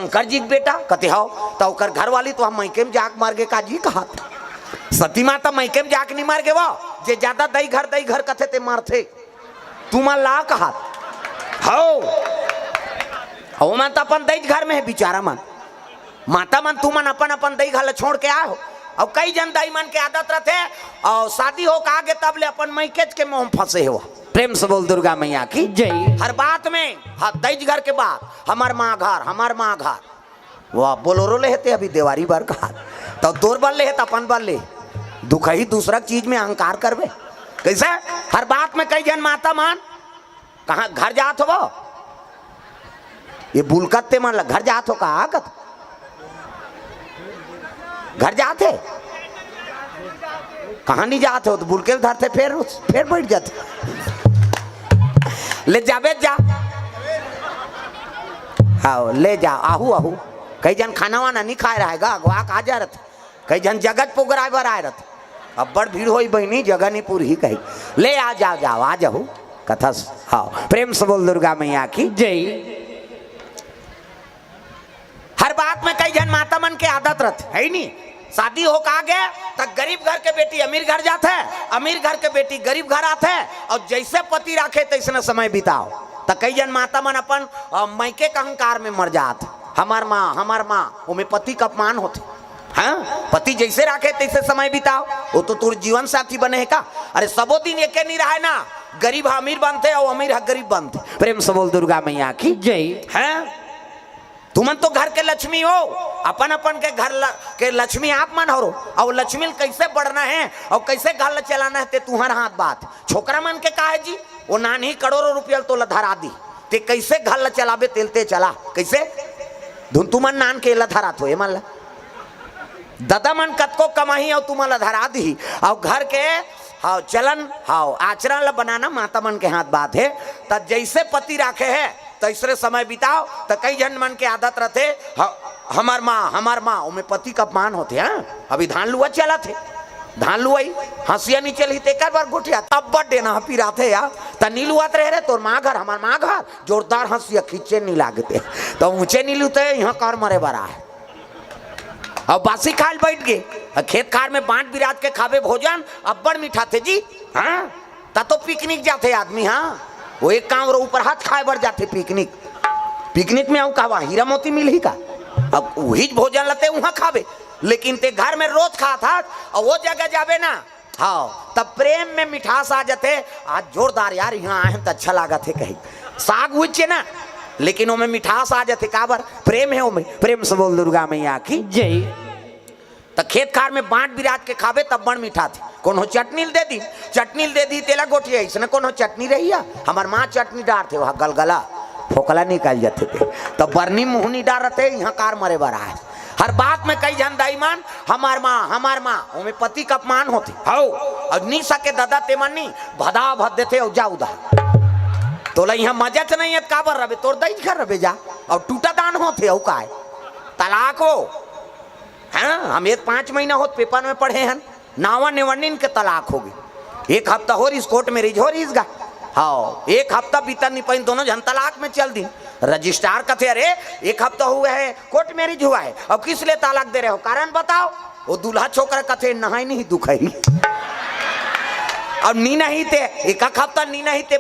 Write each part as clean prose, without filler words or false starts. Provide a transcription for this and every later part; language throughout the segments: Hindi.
शंकर जी के बेटा कते हो तो ओकर घर वाली तो हम मैके में जाक मार गे का जी कहा सती माता मैके में जाक नहीं मार गे वो जे ज्यादा दई घर कथे ते मारथे तू मन ला कहा हो मन तो अपन दई घर में है बेचारा मन माता मन तू मन अपन दई घर छोड़ के आए हो अब कई जन दाई मन के आदत रहते और शादी हो के आगे तब ले अपन मैकेज के मुंह फंसे हो। प्रेम से बोल दुर्गा मैया की जय। हर बात में दई घर के बाद हमार माँ घर वाह बोलोरो ले हेते अभी देवारी बार कहा तो तोर बल ले है अपन बल ले दुख ही दूसरा चीज में अहंकार करवे कैसे हर बात में कई जन माता मान कहा घर जात हो ये बुलकते मान घर जात हो कहा कत घर जाते कहाँ नहीं जाते हो तो बुलके धरते फिर बैठ जाते ले जाबे जा हाँ ले जा आहू कई जन खाना वाना नहीं खाए रहेगा अगवा कहा जा रहे कई जन जगत पोगराय बर आए रहते अब बड़ भीड़ हो बहनी जगह नहीं पूरी ही कही ले आ जाओ आ जाओ कथा हाँ प्रेम से बोल दुर्गा मैया की जय। हर बात में कई जन माता मन के आदत रहते है नहीं शादी हो का गए तब गरीब घर के बेटी अमीर घर जाते है अमीर घर के बेटी गरीब घर आते है और जैसे पति रखे तैसने समय बिताओ तो कई जन माता मन अपन मैके का अहंकार में मर जाते हमार माँ उमें पति का अपमान होते हाँ पति जैसे रखे तैसे समय बिताओ वो तो तुर जीवन साथी बने है का अरे सबो दिन एक नहीं रहा ना गरीब अमीर बनते और अमीर गरीब बनते। प्रेम से बोल दुर्गा मैया की जय। है तुमन तो घर के लक्ष्मी हो अपन के घर के लक्ष्मी आप मन हो और लक्ष्मी कैसे बढ़ना है और कैसे घर चलाना है ते तुम्हारा हाथ बात छोकरा मन के का है जी वो नानी करोड़ों रुपया तो धरा दी ते कैसे घर चलाबे तेलते चला कैसे धुन तुमन नान के धरा थो मान ला दादा मन कतको कमाही और तुम धरा दी और घर के हाँ चलन हाँ आचरण ला बनाना माता मन के हाथ बात है तब जैसे पति राखे है तीसरे समय बिताओ तो कई जन मन के आदत रहते हमार माँ उमें पति का अपमान होते हैं अभी धान लुआ चला थे धान लुआई हंसिया नहीं चली एक बार गोटिया तब बड़े ना पीरा थे यार तो नीलुआत रहे तोर माँ घर हमार माँ घर जोरदार हंसिया खींचे नहीं लागते तो ऊंचे नीलुते यहाँ कर मरे बरा है अब बासी खाल बैठ गए खेत खार में बांट बिरात के खावे भोजन अब बड़ मीठा थे जी हाँ तो पिकनिक जाते आदमी हाँ वो एक काम ऊपर हाथ खाए बढ़ जाते पिकनिक में आऊ कहा हीरा मोती मिल ही का अब वही भोजन लते वहां खावे लेकिन ते घर में रोज खा था और वो जगह जावे ना हाँ तब प्रेम में मिठास आ जाते आज जोरदार यार यहाँ आए तो अच्छा लगा थे कहीं साग हुई ना लेकिन ओमें मिठास आ जाते काबर प्रेम है ओमें। प्रेम से बोल दुर्गा मैया की जय। तो खेत खार में बांट बिराज के खावे तब बड़ मीठा थे कोनो चटनी दे दी तेला गोटिया इसने कोनो चटनी रही हमार माँ चटनी डार थे वहाँ गलगला फोकला निकाल जाते थे तब बरनी मुहनी डार रहते यहाँ कार मरे बरा है। हर बात में कई जन दाईमान हमार माँ उमें पति का अपमान होते हो अग्नि सके दादा तेमनी भदा भद देते और जा उदा तो यहाँ मजा च नहीं है काबर रबे तोर दई घर रबे जा और टूटा दान होते हो का तलाक हो हाँ हम 5 महीना होत पेपर में पढ़े हैं नावा निवरनीन के तलाक होगी 1 हफ्ता हो रही कोर्ट मैरिज हो रही इसका हाँ 1 हफ्ता बीता नहीं पाई दोनों जन तलाक में चल दी रजिस्ट्रार कहते अरे 1 हफ्ता हुआ है कोर्ट मैरिज हुआ है अब किस लिए तलाक दे रहे हो कारण बताओ वो दूल्हा छोकरा कहते नहाई नहीं दुख है अब नी नहीं थे 1 हफ्ता नी नहीं थे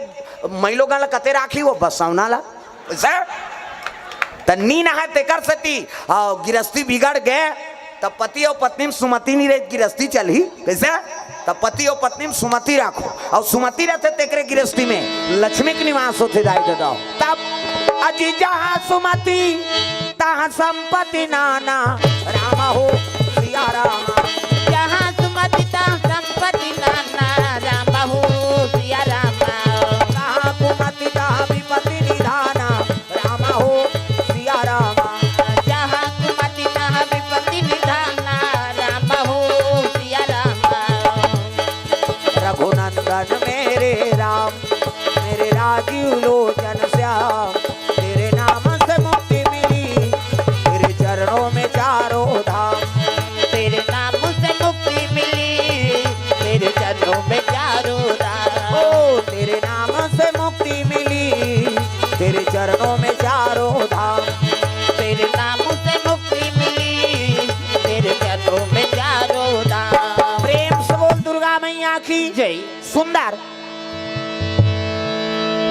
महिलो गाला कते राखी वो बसौना ला नी नहा तेकर सती गिरस्ती बिगड़ गए तब पति और पत्नी में सुमति नहीं रही गिरस्ती चली कैसे तब पति और पत्नी में सुमति रखो और सुमति रहते तेकरे गिरस्ती में लक्ष्मी के निवास होते दाई दाओ तब अजी जहाँ सुमति तहाँ संपत्ति नाना राम हो सिया राम जहाँ सुमति तहाँ संपत्ति नाना राम हो सिया राम कुमति तहाँ विपत्ति निधाना राम हो सिया राम जहाँ कुमति तहाँ विपत्ति निधाना राम हो सिया राम रघुनंदन मेरे राम मेरे राजीव लोचन श्याम तेरे नाम से मुक्ति मिली तेरे चरणों में चारों धाम तेरे नाम की जय सुंदर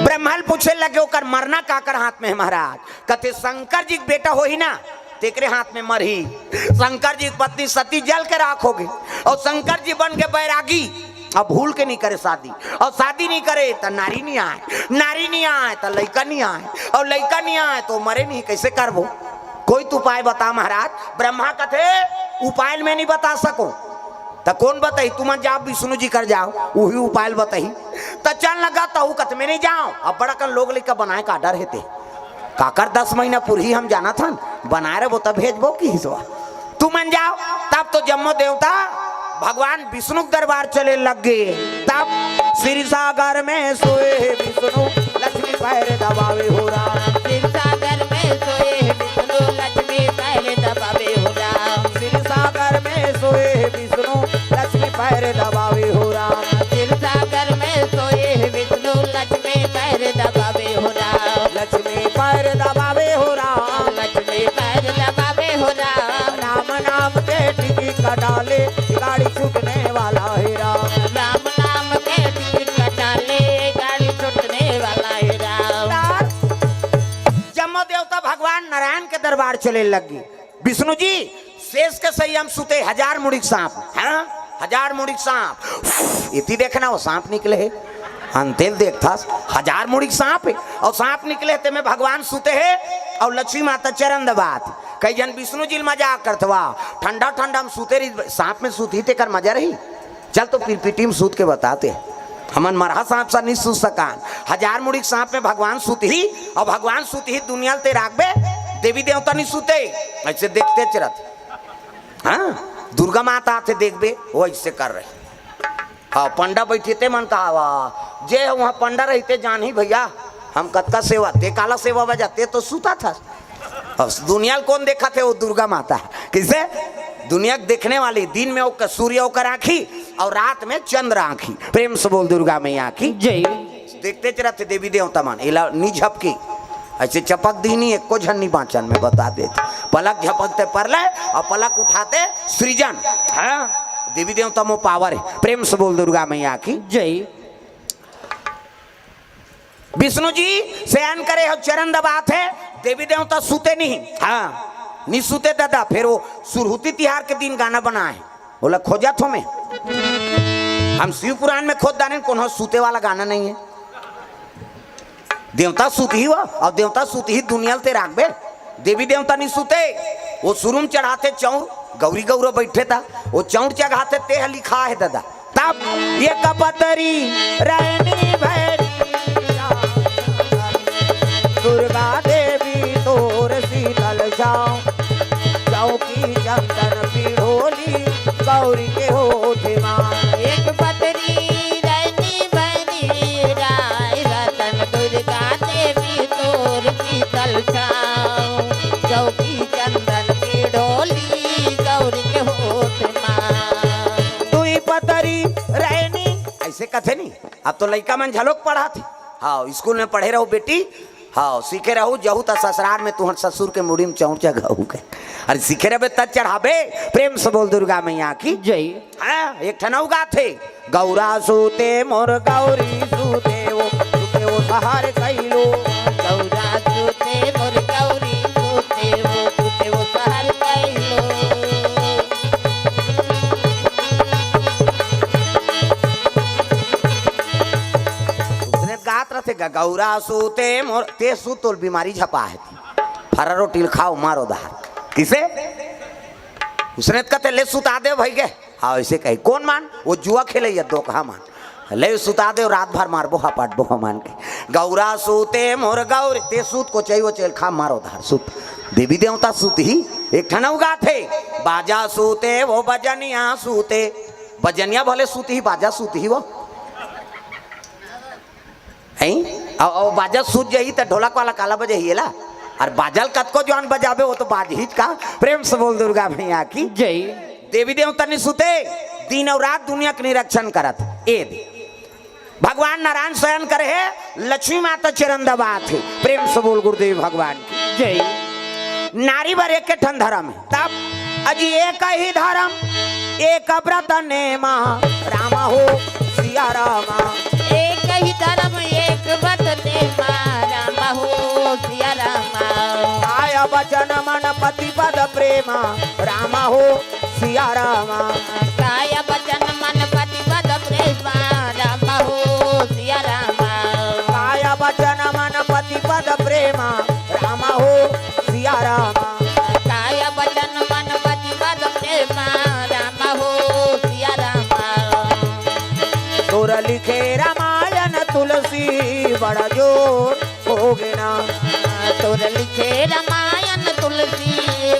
ब्रह्मल पूछे लगे ओकर मरना काकर हाथ में है महाराज। कथे शंकर जी के बेटा हो ही ना तेरे हाथ में मर ही। शंकर जी की पत्नी सती जल के राख होगी और शंकर जी बन के बैरागी। अब भूल के नहीं करे शादी और शादी नहीं करे तो नारी नहीं आए, नारी नहीं आए तो लड़का नहीं आए और लड़का नहीं आए तो मरे नहीं। कैसे करबो? कोई तो उपाय बता महाराज। ब्रह्मा कथे उपाय में नहीं बता सको तो कौन बताई? तुम जाओ विष्णु जी कर जाओ वही उपाय बताई। तो चल लगा तो कथ में नहीं जाओ। अब बड़ा कल लोग लेकर बनाए का डर हेते काकर 10 महीना पूरी हम जाना था बनाए रहे वो तब भेजबो की हिस्सा तू मन जाओ। तब तो जम्मो देवता भगवान विष्णु के दरबार चले लग गए। तब श्री सागर में सोए विष्णु लक्ष्मी पैर दबावे हो राम। सागर में सोए विष्णु लक्ष्मी पैर दबावे हो राम। श्री सागर में सोए विष्णु लक्ष्मी पैर दबावे हो राम। सागर में सोए विष्णु लक्ष्मी पैर दबावे हो राम। लक्ष्मी पैर दबावे हो राम। लक्ष्मी पैर दबावे हो राम। राम नाम के टिकी का डाले गाड़ी छूटने वाला है राम। राम नाम के टिकट कटाले गाड़ी छूटने वाला है राम। जम्मो देवता भगवान नारायण के दरबार चले लगे। विष्णु जी शेष के संयम सुते 1000 मुड़िक सांप। हाँ 1000 मुड़िक सांप इति देखना वो सांप निकले है अंतेल देखता 1000 मुड़िक सांप है और सांप निकले ते में भगवान सुते है और लक्ष्मी माता चरण दबात। कई जन विष्णु जी मजाक करतवा ठंडा ठंडा में सूते रही सांप में सूती ते कर मजा रही। चल तो पीटी में सूत के बताते हमन मरहा सांप सा नहीं सूत सकान। 1000 मुड़िक सांप में भगवान सूत ही और भगवान सूत ही दुनिया ते राखबे देवी देवता नहीं सूते ऐसे देखते चरत। हाँ दुर्गा माता आते देखबे वो ऐसे कर रहे। हाँ पंडा बैठे ते मन कहा वाह जे वहाँ पंडा रहते जान ही भैया हम कतका सेवा ते काला सेवा बजाते तो सूता था। अब दुनिया कौन देखा थे? वो दुर्गा माता। किसे? दुनिया देखने वाली दिन में वो सूर्य होकर आंखी और रात में चंद्र आंखी। प्रेम से बोल दुर्गा मैया आंखी जय। देखते चलते देवी देवता मान इला नी झपकी ऐसे चपक दी नहीं एक को झन्नी बाँचन में बता देते। पलक झपकते परले और पलक उठाते सृजन। हाँ देवी देवता में पावर है। प्रेम से बोल दुर्गा मैया की जय। विष्णु जी शयन करे हो चरण दबात है देवी देवता सूते नहीं। हाँ नहीं सूते दादा। फिर वो सुरहुती तिहार के दिन गाना बनाए बोला खोजा थो में हम शिव पुराण में खोद दाने कौन सूते वाला गाना नहीं है। देवता सूत ही हुआ और देवता सूत ही दुनिया ते राखबे। देवी देवता नहीं सूते वो शुरू में चढ़ाते चौर गौरी गौरव बैठे था वो चौर चढ़ाते ते लिखा है दादा। तब ये कपतरी रानी भैरी दुर्गा देवी तोर शीतल जाओ चौकी चंदन पीढ़ोली गौरी के हो धिमान। एक पतरी रानी बनी राय रतन दुर्गा देवी तोर शीतल छाओ चौकी चंदन की डोली गौरी के होठ मां। तू ही पतरी रहनी ऐसे कथे नहीं। अब तो लड़का मन झलोक पढ़ा थे। हाँ स्कूल में पढ़े रहो बेटी। हाँ सीखे रहो जहू त ससुराल में तुहर ससुर के मुड़ी में चौड़ चढ़ाऊ के अरे सीखे रहे तब चढ़ाबे। प्रेम से बोल दुर्गा मैया की जय। हाँ एक ठनऊ गा थे गौरा सूते मोर गौरी सूते वो सहार कैलो। गौरा सूते मोर गौरी सूते वो सहर कैलो। गात रहे गौरा सूते मोर ते सूतोल बीमारी झपा है फरा रोटी खाओ मारो दहार। किसे? उसने कहते ले सुता दे भाई के। हाँ ऐसे कही कौन मान? वो जुआ खेले या दो कहा मान ले सुता दे रात भर मारबो हा पाटबो हा मान के। गौरा सूते मोर गौरी ते सूत को चाहिए चल खा मारो धार सूत। देवी देवता सूत ही एक ठनऊ गा थे बाजा सूते वो बजनिया सूते। बजनिया भले सूत ही बाजा सूत ही वो और बाजा सूझ जाही तो ढोलक वाला काला बजे ही ला और बाजल कतको जवान बजाबे वो तो बाज ही का। प्रेम से बोल दुर्गा मैया की जय। देवी देवता नहीं सुते दिन और रात दुनिया के निरीक्षण करत। ए भगवान नारायण शयन करे है लक्ष्मी माता चरण दबात है। प्रेम से बोल गुरुदेव भगवान की जय। नारी बर एक ठन धर्म है तब अजी एक ही धर्म एक व्रत ने रामा हो सिया रामा। एक ही धर्म एक व्रत नेमा राम हो सिया रामा। काय वचन मन पति पद प्रेमा राम हो सिया रामा। काय वचन मन पति पद प्रेमा राम हो सिया रामा। काय वचन मन पति पद प्रेमा राम हो सिया रामा। काय वचन मन पति पद प्रेमा राम हो सिया रामा। तोर लिखे रामायण तुलसी बड़ा जोर हो गिना। तोर लिखे रामायण तुलसी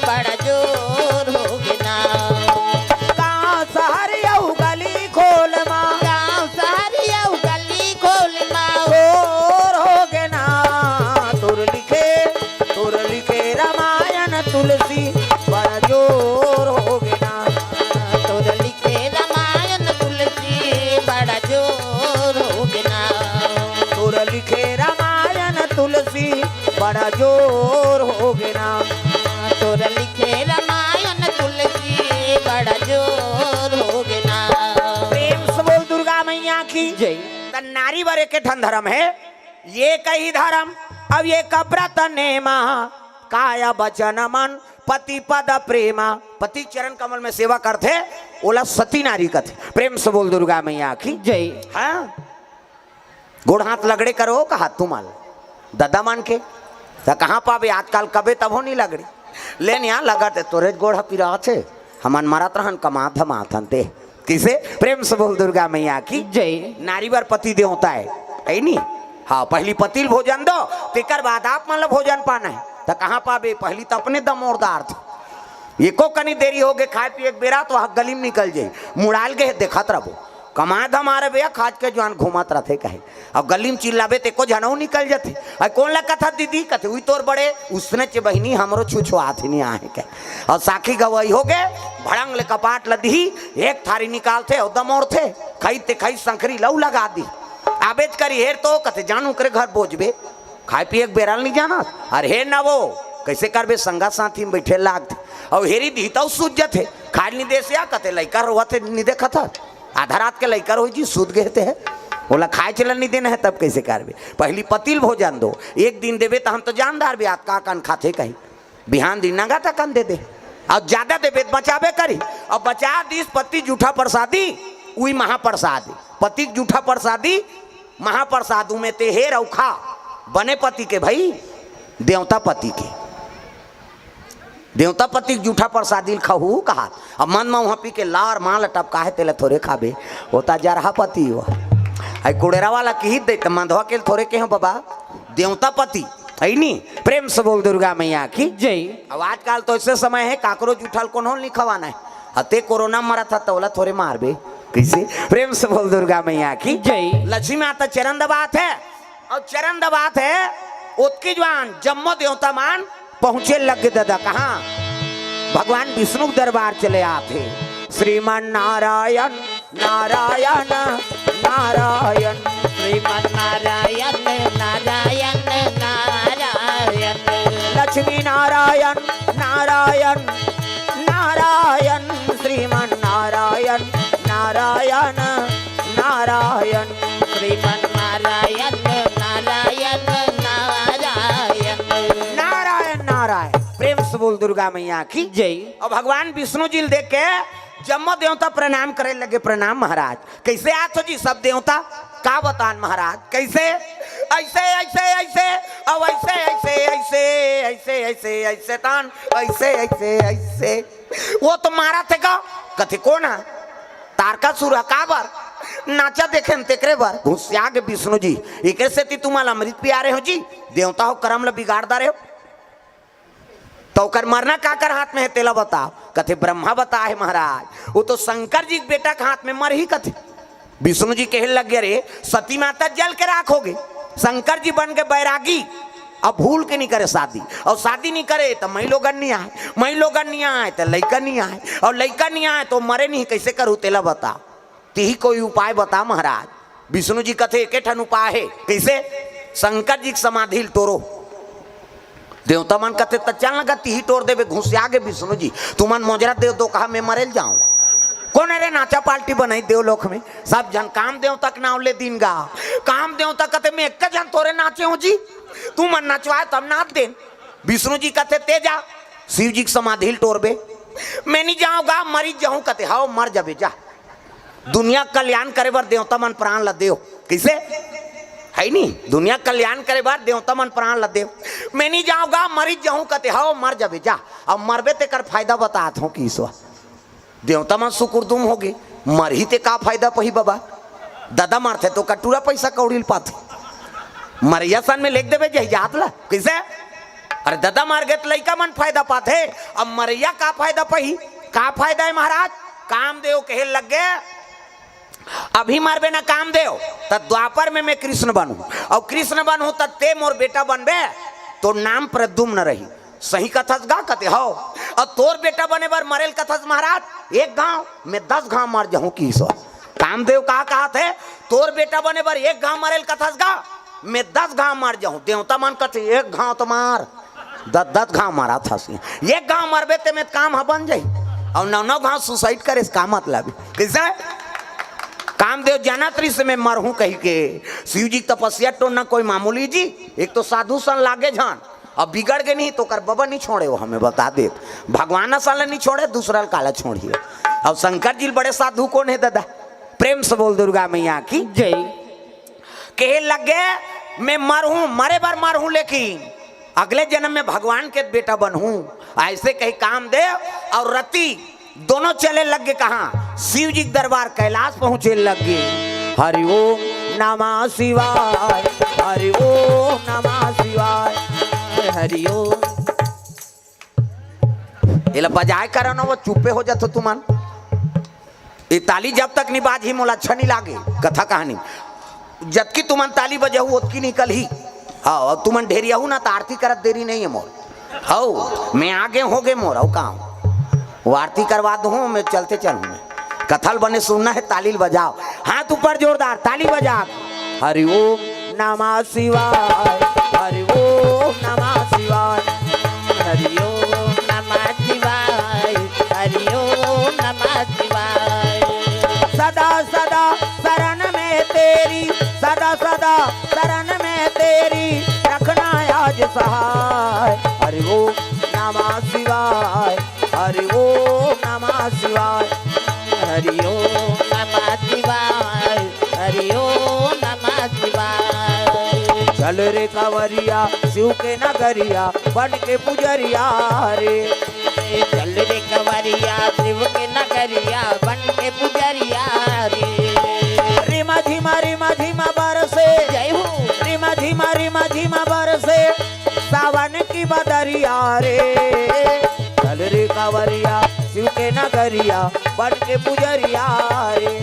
बड़ा जोर हो गिना। गाँव शहर यऊ गली खोल माँ गाँव शहरिया गली खोल माँ जोर हो गिना। तोर लिखे रामायण तुलसी बड़ा जोर हो गिना। तोर लिखे रामायण तुलसी बड़ा जोर हो गिना। तोर लिखे रामायण तुलसी बड़ा जोर हो गिना। तोर लिखे रामायण तुलसी बड़ा जोर हो गिना। प्रेम से बोल दुर्गा मैया की जय। त नारी वरे के ठन धर्म है ये कही धर्म। अब ये कब्रत नेमा काय वचन मन पति पद प्रेमा। पति चरण कमल में सेवा करते ओला सती नारी कथे। प्रेम से बोल दुर्गा मैया की जय। हाँ गोड़ हाथ लगड़े करो का हाथ तुमाल दादा मान के तो कहाँ पावे आजकल कबे तब हो नहीं लगड़ी लेन यहाँ लगते तोरे गोड़ पिरा थे हमन मरत रहन कमा धमा थनते किसे। प्रेम से बोल दुर्गा मैया की जय। नारी बर पति देवता है नहीं। हाँ पहली पतिल भोजन दो तेकर बाद आप मतलब भोजन पाना है तो कहाँ पावे पहली तो अपने दमोरदार थे एको कनी देरी हो गए खाए पिए बेरा तो वहाँ गली में निकल जाये मुड़ाल के देखत रहो कमाए धमारे भैया खाज के जवान घुमात रहते कहे अब गली में चिल्लाबे ते को जनऊ निकल जाते और कौन ला कथा दीदी कथे हुई तोर बड़े उसने चे बहनी हमरो छुछो हाथ नहीं आए के और साखी गवाई हो गए भड़ंग ले कपाट लदी एक थारी निकालते और दमोर थे खाई ते खाई संखरी लऊ लगा दी आबेज करी हेर तो कथे जानू करे घर बोझबे खाए पिए बेराल नहीं जाना अरे हेर ना वो कैसे करबे संगा साथी में बैठे लागते और हेरी दी तो सूझ जाते खाल नहीं दे से कथे लइका रोवा थे नहीं देखा था आधा रात के लइका रोई जी सूद गए थे बोला खाए चलन नहीं देना है तब कैसे करबे पहली पतिल भोजन दो एक दिन देवे तो हम तो जानदार भी आप का कान खाते कहीं बिहान दिन नगा टकन दे दे अब ज्यादा देवे बचावे करी अब बचा दिस पति जूठा प्रसादी उई महाप्रसाद पति जूठा प्रसादी महाप्रसाद में ते हेर और खा बने पति के भाई देवता पति के देवता पति जूठा प्रसादी खहू कहा अब मन में वहाँ पी के लार माल टपका है तेले थोड़े खाबे होता जा रहा पति वो आई कुड़ेरा वाला की ही दे मंधवा के थोड़े के हैं बाबा देवता पति है नहीं। प्रेम से बोल दुर्गा मैया की जय। अब आजकल तो ऐसे समय है काकरो जूठल कौन नहीं खवाना है हते कोरोना मरा था तो बोला थोड़े मारबे कैसे। प्रेम से बोल दुर्गा मैया की जय। लक्ष्मी माता चरण दबात है और चरण दबात है उत्की जवान जम्मो देवता मान पहुंचे लग दादा कहाँ भगवान विष्णु दरबार चले आते श्रीमान नारायण नारायण नारायण श्रीमन नारायण नारायण नारायण। लक्ष्मी नारायण नारायण नारायण श्रीमान नारायण नारायण नारायण श्रीमन नारायण नारायण नारायण। नारायण नारायण। प्रेम से बोल दुर्गा मैया की जय। और भगवान विष्णु जी देख के जम्मो देवता प्रणाम करे लगे प्रणाम महाराज कैसे आत हो जी सब देवता का बतान महाराज कैसे ऐसे ऐसे ऐसे अब ऐसे ऐसे ऐसे ऐसे ऐसे ऐसे तान ऐसे ऐसे ऐसे वो तो मारा थे का कथे कौन है तारका सुरा का बार नाचा देखे तेकरे बार घुसिया के विष्णु जी एक से ती तुम्हारा अमृत पिया रहे हो जी देवता हो करम ल बिगाड़दा रहे हो तो कर मरना का कर हाथ में है तेला बताओ कथे ब्रह्मा बता है महाराज वो तो शंकर जी के बेटा के हाथ में मर ही कथे विष्णु जी कहे लग गए रे सती माता जल के राखोगे शंकर जी बन के बैरागी अब भूल के नहीं करे शादी और शादी नहीं करे तो मई लोगन नहीं आए मई लोगन नहीं आए तो लड़का नहीं आए और लड़का नहीं आए तो मरे नहीं कैसे करूँ तेला बता ती कोई उपाय बता महाराज विष्णु जी कथे एक ठन उपाय है कैसे शंकर जी की समाधि तोड़ो देवता मन कहते तो चल लगा ती तोड़ देवे घुसिया गे विष्णु जी तुमन मोजरा दे दो कहा मैं मरेल जाऊं कौन अरे नाचा पार्टी बनाई देवलोक में सब जन काम देव तक नाव ले दिन गा काम देव तक कहते मैं एक जन तोरे नाचे हो जी तू मन नचवाए तब नाच दे विष्णु जी कहते ते जा शिव जी समाधि टोरबे मैं नहीं जाऊंगा मरी जाऊं कहते हाओ मर जाबे जा दुनिया कल्याण करे बर देवता मन प्राण ल देव कैसे है नहीं दुनिया कल्याण करे बर देवता मन प्राण ल देव मैं नहीं जाऊंगा मरी जाऊं कहते हाओ मर जाबे जा अब मरबे ते कर फायदा बतात हूं कि ईश्वर देवता मन सुकुरदुम हो गए मर ही ते का फायदा पही बाबा दादा मारते तो कटूरा पैसा कौड़ी पाते मरिया सन में लिख देवे जहिजात ला कैसे अरे दादा मार गए तो लड़का मन फायदा पाते अब मरिया का फायदा पही का फायदा है महाराज कामदेव कहे लग गए अभी मारबे ना कामदेव तब द्वापर में मैं कृष्ण बनूं और कृष्ण बनूं तब ते मोर बेटा बनबे तो नाम प्रद्युम्न रही सही कथस गा कहते हो और तोर बेटा बने बर मरेल कथस महाराज एक गांव में 10 गांव मर जाऊं की सो कामदेव कहा थे तोर बेटा बने बर एक गांव मरेल कथस गा मैं 10 गांव मर जाऊं देवता मन कहते एक गांव तो मार 10 गांव मारा था एक गांव मरबे ते में काम बन जाई और 9 गांव सुसाइड करे इसका मतलब कैसे कामदेव जानत्री से मैं मरहूं कही के शिव जी तपस्या तो ना कोई मामूली जी एक तो साधु सन लागे जान अब बिगड़ गए नहीं तो कर बाबा नहीं छोड़े वो हमें बता दे भगवान साल नहीं छोड़े दूसरा काला छोड़िए अब शंकर जी बड़े साधु कौन है दादा प्रेम से बोल दुर्गा मैया की जय कहे लगे मैं मरहूं मरे बार मरहूं लेकिन अगले जन्म में भगवान के बेटा बनूं ऐसे कही कामदेव और रति दोनों चले लग गए कहा शिव जी दरबार कैलाश पहुंचे लग गए हरि ओम नमः शिवाय हरि ओम नमः शिवाय हरि ओम ये बजाय करो ना वो चुप्पे हो जाते तुमन ये ताली जब तक नहीं बाजी मोला अच्छा नहीं लागे कथा कहानी जबकि तुमन ताली बजाऊ उतकी निकल ही हाँ और तुमन ढेरिया हूँ ना तो आरती करत देरी नहीं है मोर हाँ मैं आगे हो गए मोर और कहा वो आरती करवा दूँ मैं चलते चलूँ कथल बने सुनना है ताली बजाओ हाथ ऊपर जोरदार ताली बजा हरि ओम नमः शिवाय हरि ओम नमः शिवाय हरि ओम नमः शिवाय हरि ओम नमः शिवाय सदा सदा शरण में तेरी सदा सदा शरण में तेरी रखना आज सहाय हरि ओम नमः शिवाय हरि ओम नमः शिवाय हरि ओम नमः शिवाय हरि ओम नमः शिवाय चल रे कांवरिया शिव के नगरिया बन के पुजरिया रे चल रे कंवरिया शिव के नगरिया बन के पुजरिया रे रिमा धीमा बरसे जय हो रिमा धीमा बरसे सावन की बदरिया रे चल रे कांवरिया शिव के नगरिया बन के पुजरिया रे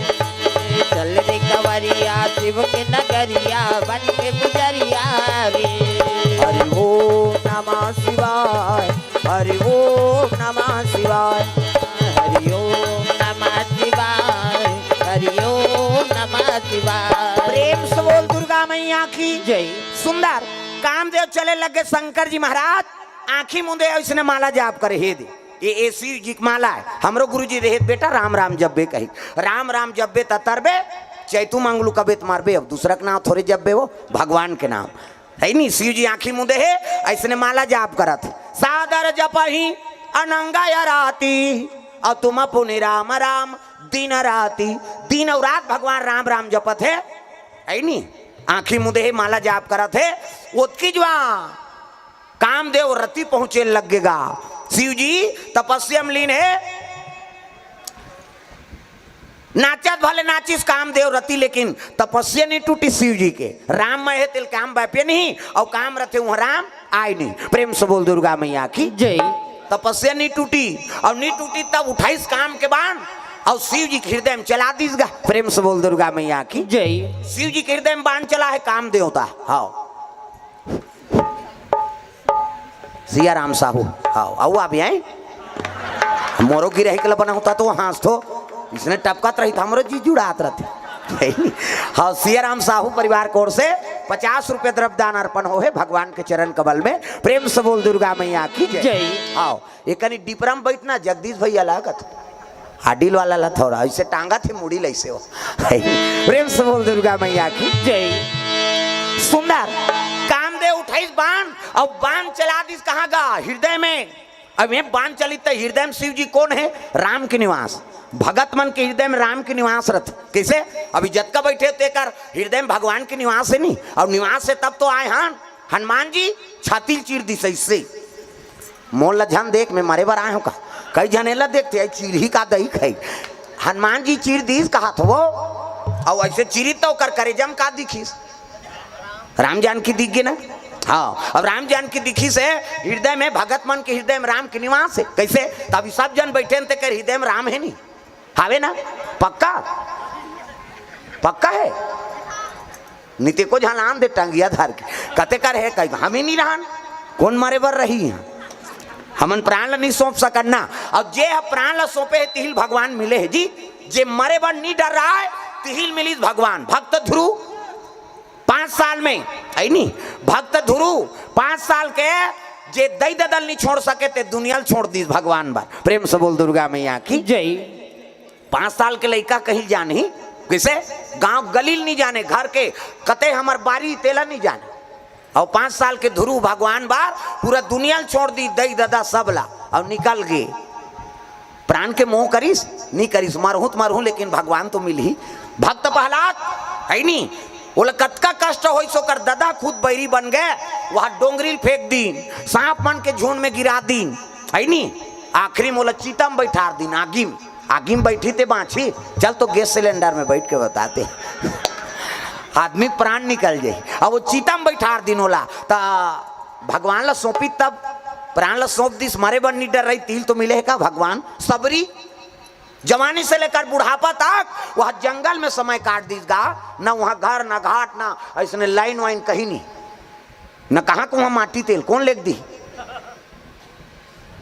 चल रे कंवरिया शिव के नगरिया बन के पुजरिया रे हरि ओम नमः शिवाय हरि ओम नमः शिवाय हरि ओम नमः शिवाय हरि ओम नमः शिवाय प्रेम से बोल दुर्गा मैया की जय सुंदर कामदेव चले लगे शंकर जी महाराज आंखी मुंदे उसने माला जाप करे हे दे ये ऐसी जी माला है हमरो गुरुजी रहे बेटा राम राम जब्बे कही राम राम जब्बे तरबे चैतू मांगलू कबे तुम्हारे अब दूसरा के नाम थोड़े जब्बे वो भगवान के नाम है नहीं शिव जी आंखी मुंदे है ऐसने माला जाप करत सादर जपही अनंगा या राती और तुम पुनि राम राम दिन राती दिन और रात भगवान राम राम जपत है नहीं आंखी मुंदे है माला जाप करत है उतकी जवा कामदेव रति पहुंचे लगेगा शिव जी तपस्या में लीन है नाचत भले नाचिस कामदेव रति लेकिन तपस्या नहीं टूटी शिव जी के राम में है तिल काम बापे नहीं और काम रथे वहां राम आए नहीं प्रेम से बोल दुर्गा मैया की जय तपस्या नहीं टूटी और नहीं टूटी तब उठाइस काम के बाण और शिव जी के हृदय में चला दीसगा प्रेम से बोल दुर्गा मैया की जय शिव जी के हृदय में बाण चला है काम देवता हाँ सिया राम साहू हाँ आओ आप आए मोरो की रही के बना होता तो हाँस तो इसने टपकत रही था हमरो जी जुड़ात रहते हाँ सिया राम साहू परिवार की ओर से 50 रुपये द्रव्यदान अर्पण हो है भगवान के चरण कमल में प्रेम से बोल दुर्गा मैया की जय जय हाँ ये कनी डिपरम बैठना जगदीश भैया लागत आडिल वाला ला थोड़ा ऐसे टांगा थे मुड़ी लैसे हो प्रेम से बोल दुर्गा मैया की जय। सुंदर कामदेव उठाइस बाण और बाण चला दिस कहाँ गा हृदय में। अब ये बाण चली तो हृदय में शिव जी कौन है? राम के निवास। भगत मन के हृदय में राम के निवास रथ कैसे? अभी जतका बैठे ते कर हृदय में भगवान के निवास है नहीं, और निवास से तब तो आए हन हनुमान जी छाती चीर दी सही मोल लझन देख मैं मारे बार आए हूँ का कई जनेला देखते चीर ही का दही खाई। हनुमान जी चीर दी कहा था वो, और ऐसे चीरी तो कर करे जम का दिखीस राम जानकी दिख गए ना। हाँ, अब राम जानकी दिखी से हृदय में भगत मन के हृदय में राम के निवास है कैसे? तभी सब जन बैठे ते कर हृदय में राम है नहीं हावे ना पक्का पक्का है नीति को झलान दे टंगिया धार के कते कर है कहीं हम ही नहीं रहन कौन मारे बर रही है हमन प्राण ला नहीं सौंप सकना। अब जे प्राण ला सौंपे है तिहिल भगवान मिले है जी। जे मरे बर नहीं डर रहा है तिहिल मिली भगवान। भक्त ध्रुव 5 साल में है नहीं भक्त ध्रुव 5 साल के जे दई ददल नहीं छोड़ सके ते दुनिया छोड़ दी भगवान बार। प्रेम से बोल दुर्गा मैया की जय। 5 साल के लड़का कहीं जाने कैसे गांव गलील नहीं जाने घर के कते हमार बारी तेला नहीं जाने। और 5 साल के ध्रुव भगवान बार पूरा दुनिया छोड़ दी दई ददा सबला और निकल गए। प्राण के मोह करिस नहीं करिस मारहूं तो मारहूं लेकिन भगवान तो मिल ही। भक्त प्रहलाद है नहीं बोले कतका कष्ट हो सो कर दादा खुद बैरी बन गए वहां डोंगरील फेंक दीन सांप मन के झुंड में गिरा दीन है नहीं। आखिरी मोला चीता में बैठा दीन आगी में बैठी थे बाछी चल तो गैस सिलेंडर में बैठ के बताते आदमी प्राण निकल जाए। अब वो चीता में बैठा दिन होला ता भगवान ला सौंपी तब प्राण ला सौंप दिस मारे बन नहीं डर रही तिल तो मिले का भगवान सबरी जवानी से लेकर बुढ़ापा तक वह जंगल में समय काट दी गा ना वहाँ घर ना घाट ना ऐसे लाइन वाइन कहीं नहीं न कहाँ को वहाँ माटी तेल कौन लेख दी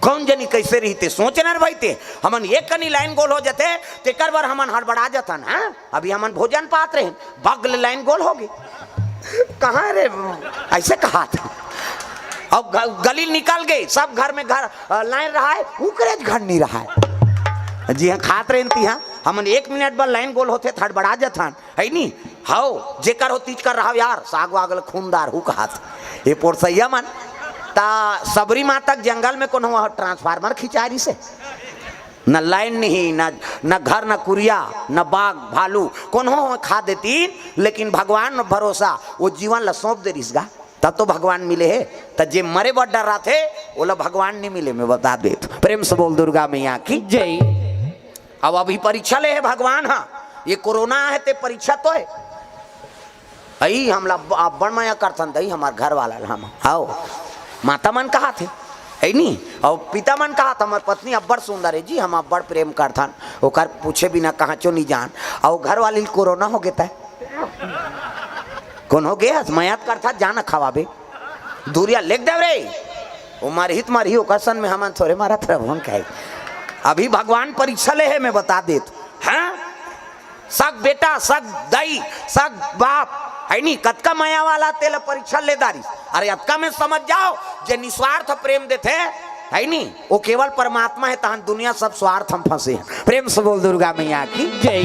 कौन जनी कैसे रहते सोचना भाई थे हमन एक कनी लाइन गोल हो जाते तेकर बार हमन हड़बड़ा जातन। हाँ अभी हमन भोजन पात रहे बगल लाइन गोल हो गई कहाँ रे ऐसे कहा था। अब गली निकल गई सब घर में घर लाइन रहा है उकरे घर नहीं रहा है। जी हाँ खात रहे हाँ हमन 1 मिनट बाद लाइन गोल होते हड़बड़ा जातन है नहीं। हाओ जेकर हो तीज कर रहा यार साग वागल खूनदार हु कहा ये पोरसैया मन ता सबरी माँ तक जंगल में कौन हुआ ट्रांसफार्मर खिंचारी से न लाइन नहीं न घर न कुरिया न बाघ भालू कौन हो खा देती लेकिन भगवान भरोसा वो जीवन ला सौंप दे रिसगा तब तो भगवान मिले है। तब जे मरे बड़ डर रहा थे बोला भगवान नहीं मिले मैं बता दे। प्रेम से बोल दुर्गा मैया की जय। अब अभी परीक्षा ले है भगवान। हाँ ये कोरोना है ते परीक्षा तो है आई हमला बड़ माया करथन दई हमार घर वाला हम आओ माता मन कहा थे है नहीं और पिता मन कहा था हमार पत्नी अब्बड़ सुंदर है जी हम अब्बड़ प्रेम करथन ओकर पूछे बिना कहाँ चो नहीं जान और घर वाली कोरोना हो गया कौन हो गया मयात करता जाना खवाबे दूरिया लेख देव रे वो मारही ओकसन में हम थोड़े मारा था कहे अभी भगवान परीक्षा ले है मैं बता देत। हाँ सग बेटा सग दाई सग बाप है नहीं कतका माया वाला तेल परीक्षा ले दारी अरे अतका में समझ जाओ जे निस्वार्थ प्रेम देते है नहीं वो केवल परमात्मा है तहन दुनिया सब स्वार्थ हम फंसे हैं। प्रेम से बोल दुर्गा मैया की जय।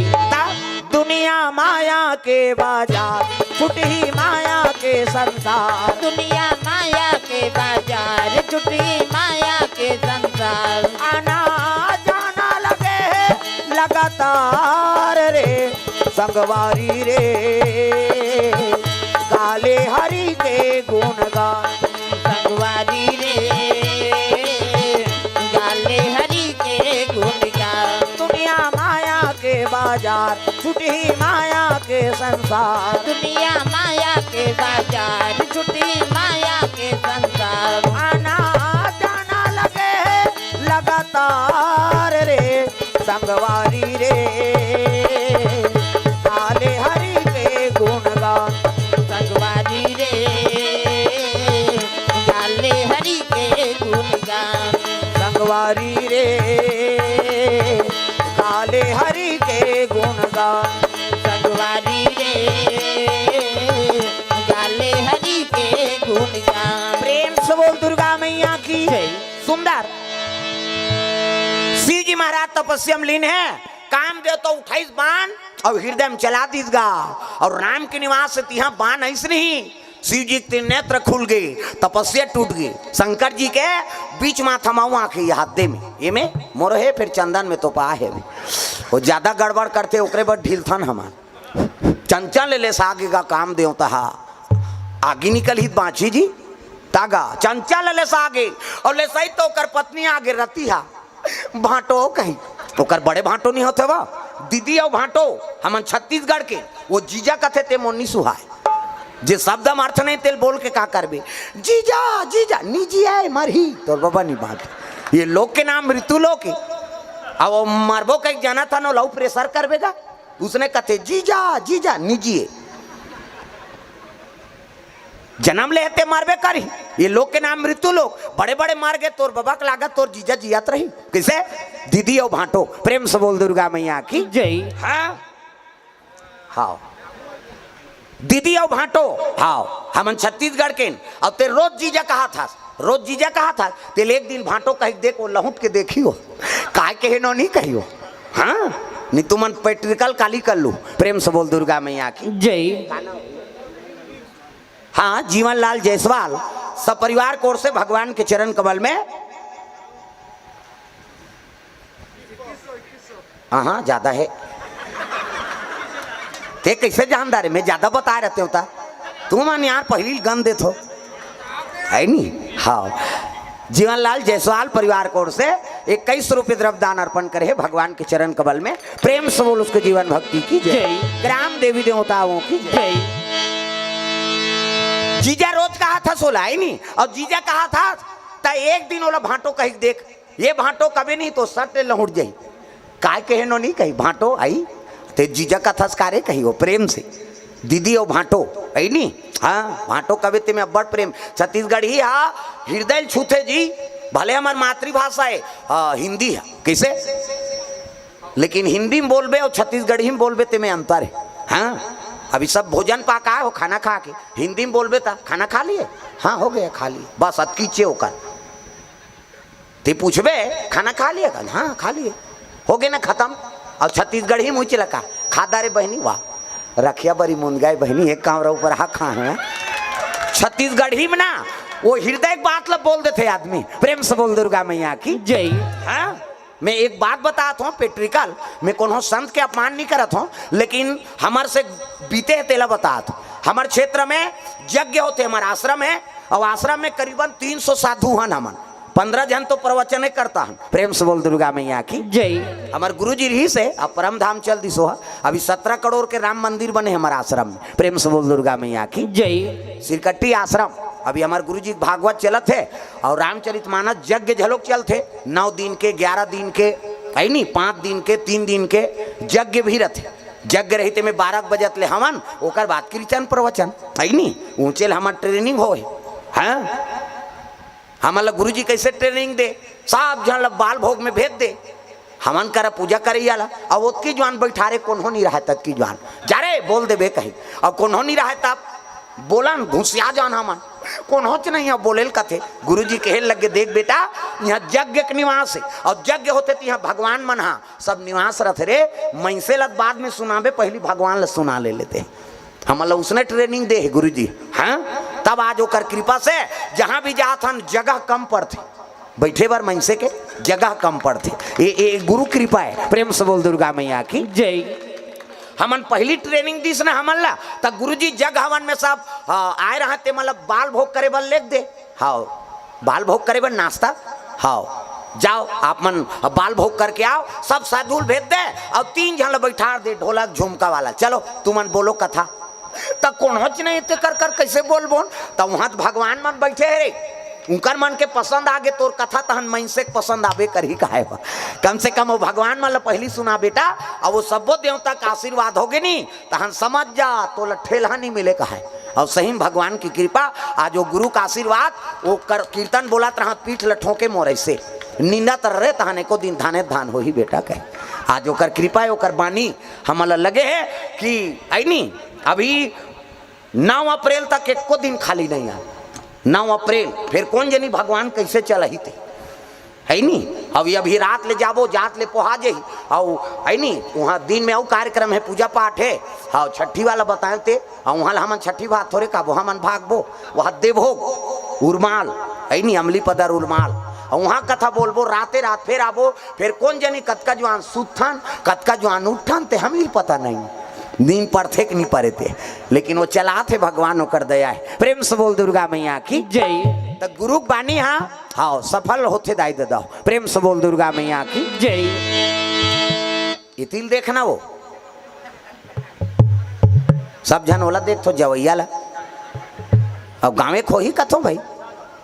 दुनिया माया के बाजार छुटी माया के संसार दुनिया माया के बाजार छुटी माया के संसार आना जाना लगे लगातार रे संगवारी रे काले हरि के गुणगान संगवारी रे गाले हरि के गुणगान दुनिया माया के बाजार छुटी माया के संसार दुनिया माया के बाजार छुटी माया के संसार आना जाना लगे लगातार रे संगवारी रे काले हरि के गुणगान संगवारी रे गाले हरि के गुणगान संगवारी रे काले हरि के गुणगान संगवारी रे गाले हरि के गुणगान। प्रेम से बोल दुर्गा मैया की जय। सुंदर शिव जी महाराज तपस्या में लीन है, काम दे तो 28 बाण और हृदय में चला दीजगा। और राम के निवास से तिहा बाण ऐसे नहीं, शिव जी के नेत्र खुल गए, तपस्या टूट गई। शंकर जी के बीच में थमाऊ आंखें हाथे में, ये में मोर है, फिर चंदन में तो पा है। वो ज्यादा गड़बड़ करते ओकरे पर ढील थन हमार चंचल ले आगे का काम दे आगे निकल ही बाछी जी तागा चंचल ले आगे और ले सही तो कर पत्नी आगे रती हा भाटो कहीं ओकर बड़े भाटो नहीं होते वो दीदी और भाटो हमन छत्तीसगढ़ के वो जीजा कथे ते मोनी सुहाय जे शब्द हम अर्थ नहीं तेल बोल के का करबे जीजा जीजा निजी है मरही तो बाबा नहीं बात ये लोग के नाम मृत्यु लोग के अब वो मरबो कहीं जाना था नो लव प्रेशर करबेगा उसने कथे जीजा जीजा निजी जन्म लेते मारबे करी ये लोग के नाम मृत्यु लोग बड़े बड़े मार गए तोर बाबा का लागत तोर जीजा जियात रही किसे दीदी और भाटो प्रेम से बोल दुर्गा मैया की जय। हाँ हाँ दीदी और भाटो हाँ हमन छत्तीसगढ़ के अब ते रोज जीजा कहा था रोज जीजा कहा था तेल एक दिन भाटो कही देखो लहुट के देखियो काय के नो नहीं कहियो हाँ नहीं तुमन पेट्रिकल काली कर लू प्रेम से बोल दुर्गा मैया की जय। हाँ जीवन लाल जायसवाल सपरिवार कोर से भगवान के चरण कमल में हाँ ज्यादा है ते कैसे जानदार है मैं ज्यादा बता रहते होता तुम यार पहली गन दे थो है नहीं। हाँ जीवनलाल जायसवाल परिवार कोर से 21 रुपये द्रव्यदान अर्पण करे भगवान के चरण कमल में प्रेम से बोल उसके जीवन भक्ति की जय। ग्राम देवी देवताओं की जय। जीजा रोज कहा था सोला है नहीं और जीजा कहा था ता एक दिन ओला भाटो कही देख ये भाटो कभी नहीं तो सट लहुट जाई काय कहे नो नहीं कही भाटो आई ते जीजा का थसकारे कही हो प्रेम से दीदी और भाटो आई नहीं। हाँ भाटो कभी ते में बड़ प्रेम छत्तीसगढ़ ही हाँ हृदय छूते जी भले हमार मातृभाषा है हिंदी है कैसे लेकिन हिंदी में बोलबे और छत्तीसगढ़ी में बोलबे ते में अंतर है। हाँ अभी सब भोजन पाका हो खाना खा के हिंदी में बोलबे था खाना खा लिए हाँ हो गया खा लिए बस अतकीचे होकर ते पूछबे खाना खा लिया का हाँ खा लिए हो गए ना खत्म। और छत्तीसगढ़ ही मुँह लगा खादा रे बहनी वाह रखिया बड़ी मुनगाई बहनी एक कामरा ऊपर हा खा है छत्तीसगढ़ ही में ना वो हृदय बात लब बोल देते आदमी प्रेम से बोल दुर्गा मैया की जय। हाँ मैं एक बात बताता हूँ पेट्रिकल मैं कोनो संत के अपमान नहीं करत हूँ लेकिन हमारे से बीते है तेला बताता हूँ हमारे क्षेत्र में यज्ञ होते हमारा आश्रम है और आश्रम में करीबन 300 साधु हैं हमन 15 जन तो प्रवचन करता हूँ प्रेम से बोल दुर्गा मैया की जय। हमारे गुरु जी रही से अब परम धाम चल दिसो अभी 17 करोड़ के राम मंदिर बने हमारे आश्रम में प्रेम से बोल दुर्गा मैया की जय। सिरकट्टी आश्रम अभी हमारे गुरुजी भागवत चलत है और रामचरितमानस यज्ञ झलोक चलते 9 दिन के 11 दिन के है नहीं 5 दिन के 3 दिन के यज्ञ भी रहते यज्ञ रहते में 12 बजत ले हवन ओकर बाद कीर्तन प्रवचन है नहीं ऊंचे हमार ट्रेनिंग हो हाँ हमारा गुरुजी कैसे ट्रेनिंग दे सब जन बाल भोग में भेज दे हमन कर पूजा करे जाला अब ओतकी जवान बैठारे कौन नहीं रहा तब की जवान जा रे बोल देबे कहीं अब कौन नहीं रहा तब बोलन घुसिया जान हमन कौन होच नहीं है बोलेल कथे गुरुजी कहे लगे देख बेटा यहाँ यज्ञ के निवास है और यज्ञ होते तो यहाँ भगवान मन हाँ सब निवास रहते रे मैसे लत बाद में सुनाबे पहली भगवान ल सुना ले लेते हमारा उसने ट्रेनिंग दे है गुरुजी। हाँ तब आज ओकर कृपा से जहाँ भी जात हन जगह कम पड़ते बैठे बार मनसे के जगह कम पड़ते ये गुरु कृपा है प्रेम से बोल दुर्गा मैया की जय। हमन पहली ट्रेनिंग दिस ना हमन ला तब गुरुजी जग हवन में सब आए रहते मतलब बाल भोग करे बल लेख दे हाँ बाल भोग करे बल नाश्ता हाँ जाओ आप मन बाल भोग करके आओ सब साधुल भेज दे और 3 जन बैठा दे ढोलक झुमका वाला चलो तुमन बोलो कथा तब कौन होच नहीं कर कर कैसे बोल बोल तब वहां भगवान मन बैठे है रे उनकर मन के पसंद आगे तोर कथा तहन मन से पसंद आवे कर ही कहे कम से कम वो भगवान मन पहली सुना बेटा और वो सबो देवता का आशीर्वाद होगे नहीं तहन समझ जा तो ठेला नहीं मिले कहे और सही भगवान की कृपा आज वो गुरु का आशीर्वाद वो कर कीर्तन बोलत रहा पीठ लठों के मोर से निंदा तर रहे तहने को दिन धाने धान हो ही बेटा कहे आज ओकर कृपा ओकर बानी हमारा लगे है कि आई अभी 9 अप्रैल तक एको दिन खाली नहीं आ 9 अप्रैल फिर कौन जनी भगवान कैसे चल ही थे है नी। अब अभी रात ले जाबो, जात ले पोहा जही और है नी वहाँ दिन में और कार्यक्रम है, पूजा पाठ है। हाँ छठी वाला बताए थे और वहाँ हमन छठी बात थोड़े काबो, हमन भागबो वहाँ देवभोग उर्माल है नी, अमली पदर उर्माल और वहाँ कथा बोलबो राते रात, फिर आबो फिर कौन जनी कतका जवान सुथन कतका जवान उठन ते हमें पता नहीं, नींद पड़ते कि नहीं पड़े थे, लेकिन वो चला थे भगवान होकर दया है। प्रेम से बोल दुर्गा मैया की जय। तो गुरु बानी हाँ हाँ सफल होते दाई दादा। प्रेम से बोल दुर्गा मैया की जय। इतिल देखना वो सब जन ओला देख तो जवैया ला। अब गाँवे खोही कथो भाई,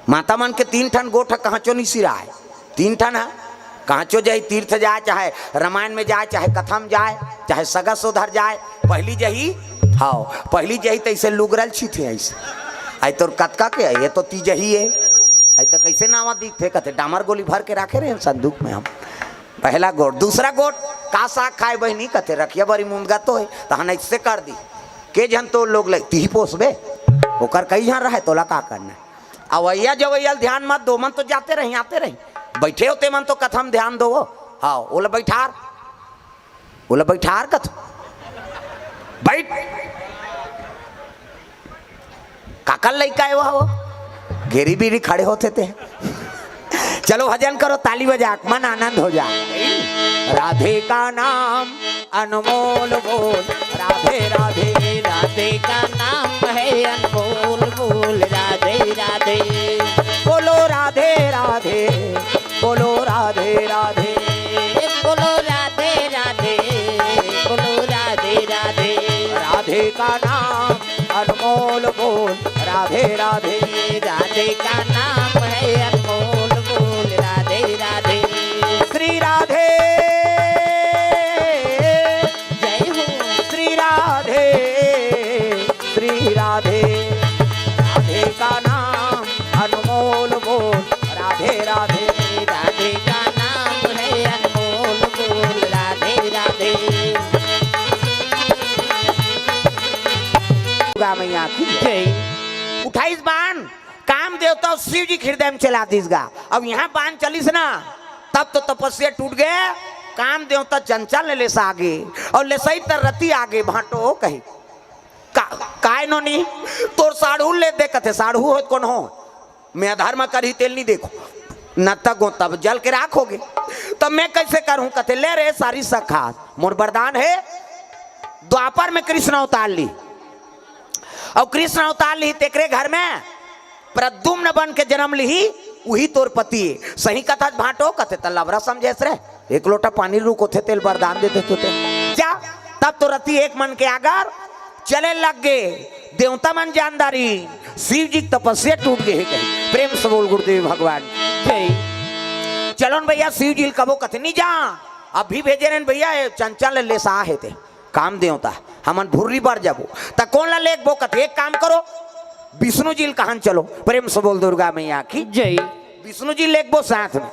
माता मन के 3 ठन गोठ कहाँ चो नहीं सिरा है, 3 ठन है कहाँ चो जाए, तीर्थ जाए चाहे रामायण में जाए चाहे कथा में जाए चाहे सगा सोधर जाए, पहली जही हाँ पहली जही तो ऐसे लुगरल छी थे ऐसे आई तो कतका के ये तो ती जही है आई तो कैसे नावा दिख थे कहते डामर गोली भर के रखे रहे संदूक में हम। पहला गोट, दूसरा गोट का साग खाए बहनी कहते रखिया बड़ी मुंगा तो है तो हम ऐसे कर दी के जन तो लोग लगती ही पोसबे ओकर कई जन रहे तोला का करना। अवैया जवैया ध्यान मत दो, मन तो जाते रही आते रही, बैठे होते मन तो कथम ध्यान दो। हाँ ओला बैठार कथ बैठ काकल लइका है वो घेरी बीरी खड़े होते थे। चलो भजन करो, ताली बजा, मन आनंद हो जाए। राधे का नाम अनमोल बोल, राधे राधे राधे का नाम है अनमोल बोल, राधे राधे बोलो राधे राधे, बोलो राधे राधे, बोलो राधे राधे, बोलो राधे राधे। राधे का नाम अनमोल बोल, राधे राधे, राधे का नाम है अनमोल बोल, राधे राधे। श्री राधे जय हो श्री राधे, श्री राधे, राधे का नाम अनमोल बोल, राधे राधे, राधे का नाम है अनमोल बोल, राधे राधे। दुर्गा मैया की जय। उठाइस बाण, काम देवता शिव जी हृदय में चला दीसगा। अब यहाँ बाण चलिस ना तब तो तपस्या टूट गए, काम देवता चंचल ले लेसा आगे और ले सही तर रति आगे भाटो कही काय नो नहीं तोर साढ़ू ले दे कथे साढ़ू हो कौन हो मैं अधर्म करी तेल नहीं देखो न तक हो तब जल के राखोगे तब मैं कैसे करूं कथे ले रे सारी सखा मोर वरदान है। द्वापर में कृष्ण अवतार ली और कृष्ण अवतार ली तेकरे घर में प्रद्युम्न बन के जन्म ली, वही तोर पति सही कथा भाटो कथे तल्लावरा समझेस रे एक लोटा पानी रुको थे तेल वरदान देते तो जा तब तो रति एक मन के आगर चले लग गए देवता मन जानदारी शिव जी तपस्या टूट गए कहीं। प्रेम से बोल गुरुदेव भगवान जय। चलो न भैया शिव जी कबो कथे नहीं जा अभी भेजे रहे भैया चंचल ले सा है थे काम देवता हमन भुर्री पर जाबो त कौन ला लेक बो कथे एक काम करो विष्णु जी कहां चलो। प्रेम से बोल दुर्गा मैया की जय। विष्णु जी लेक बो साथ में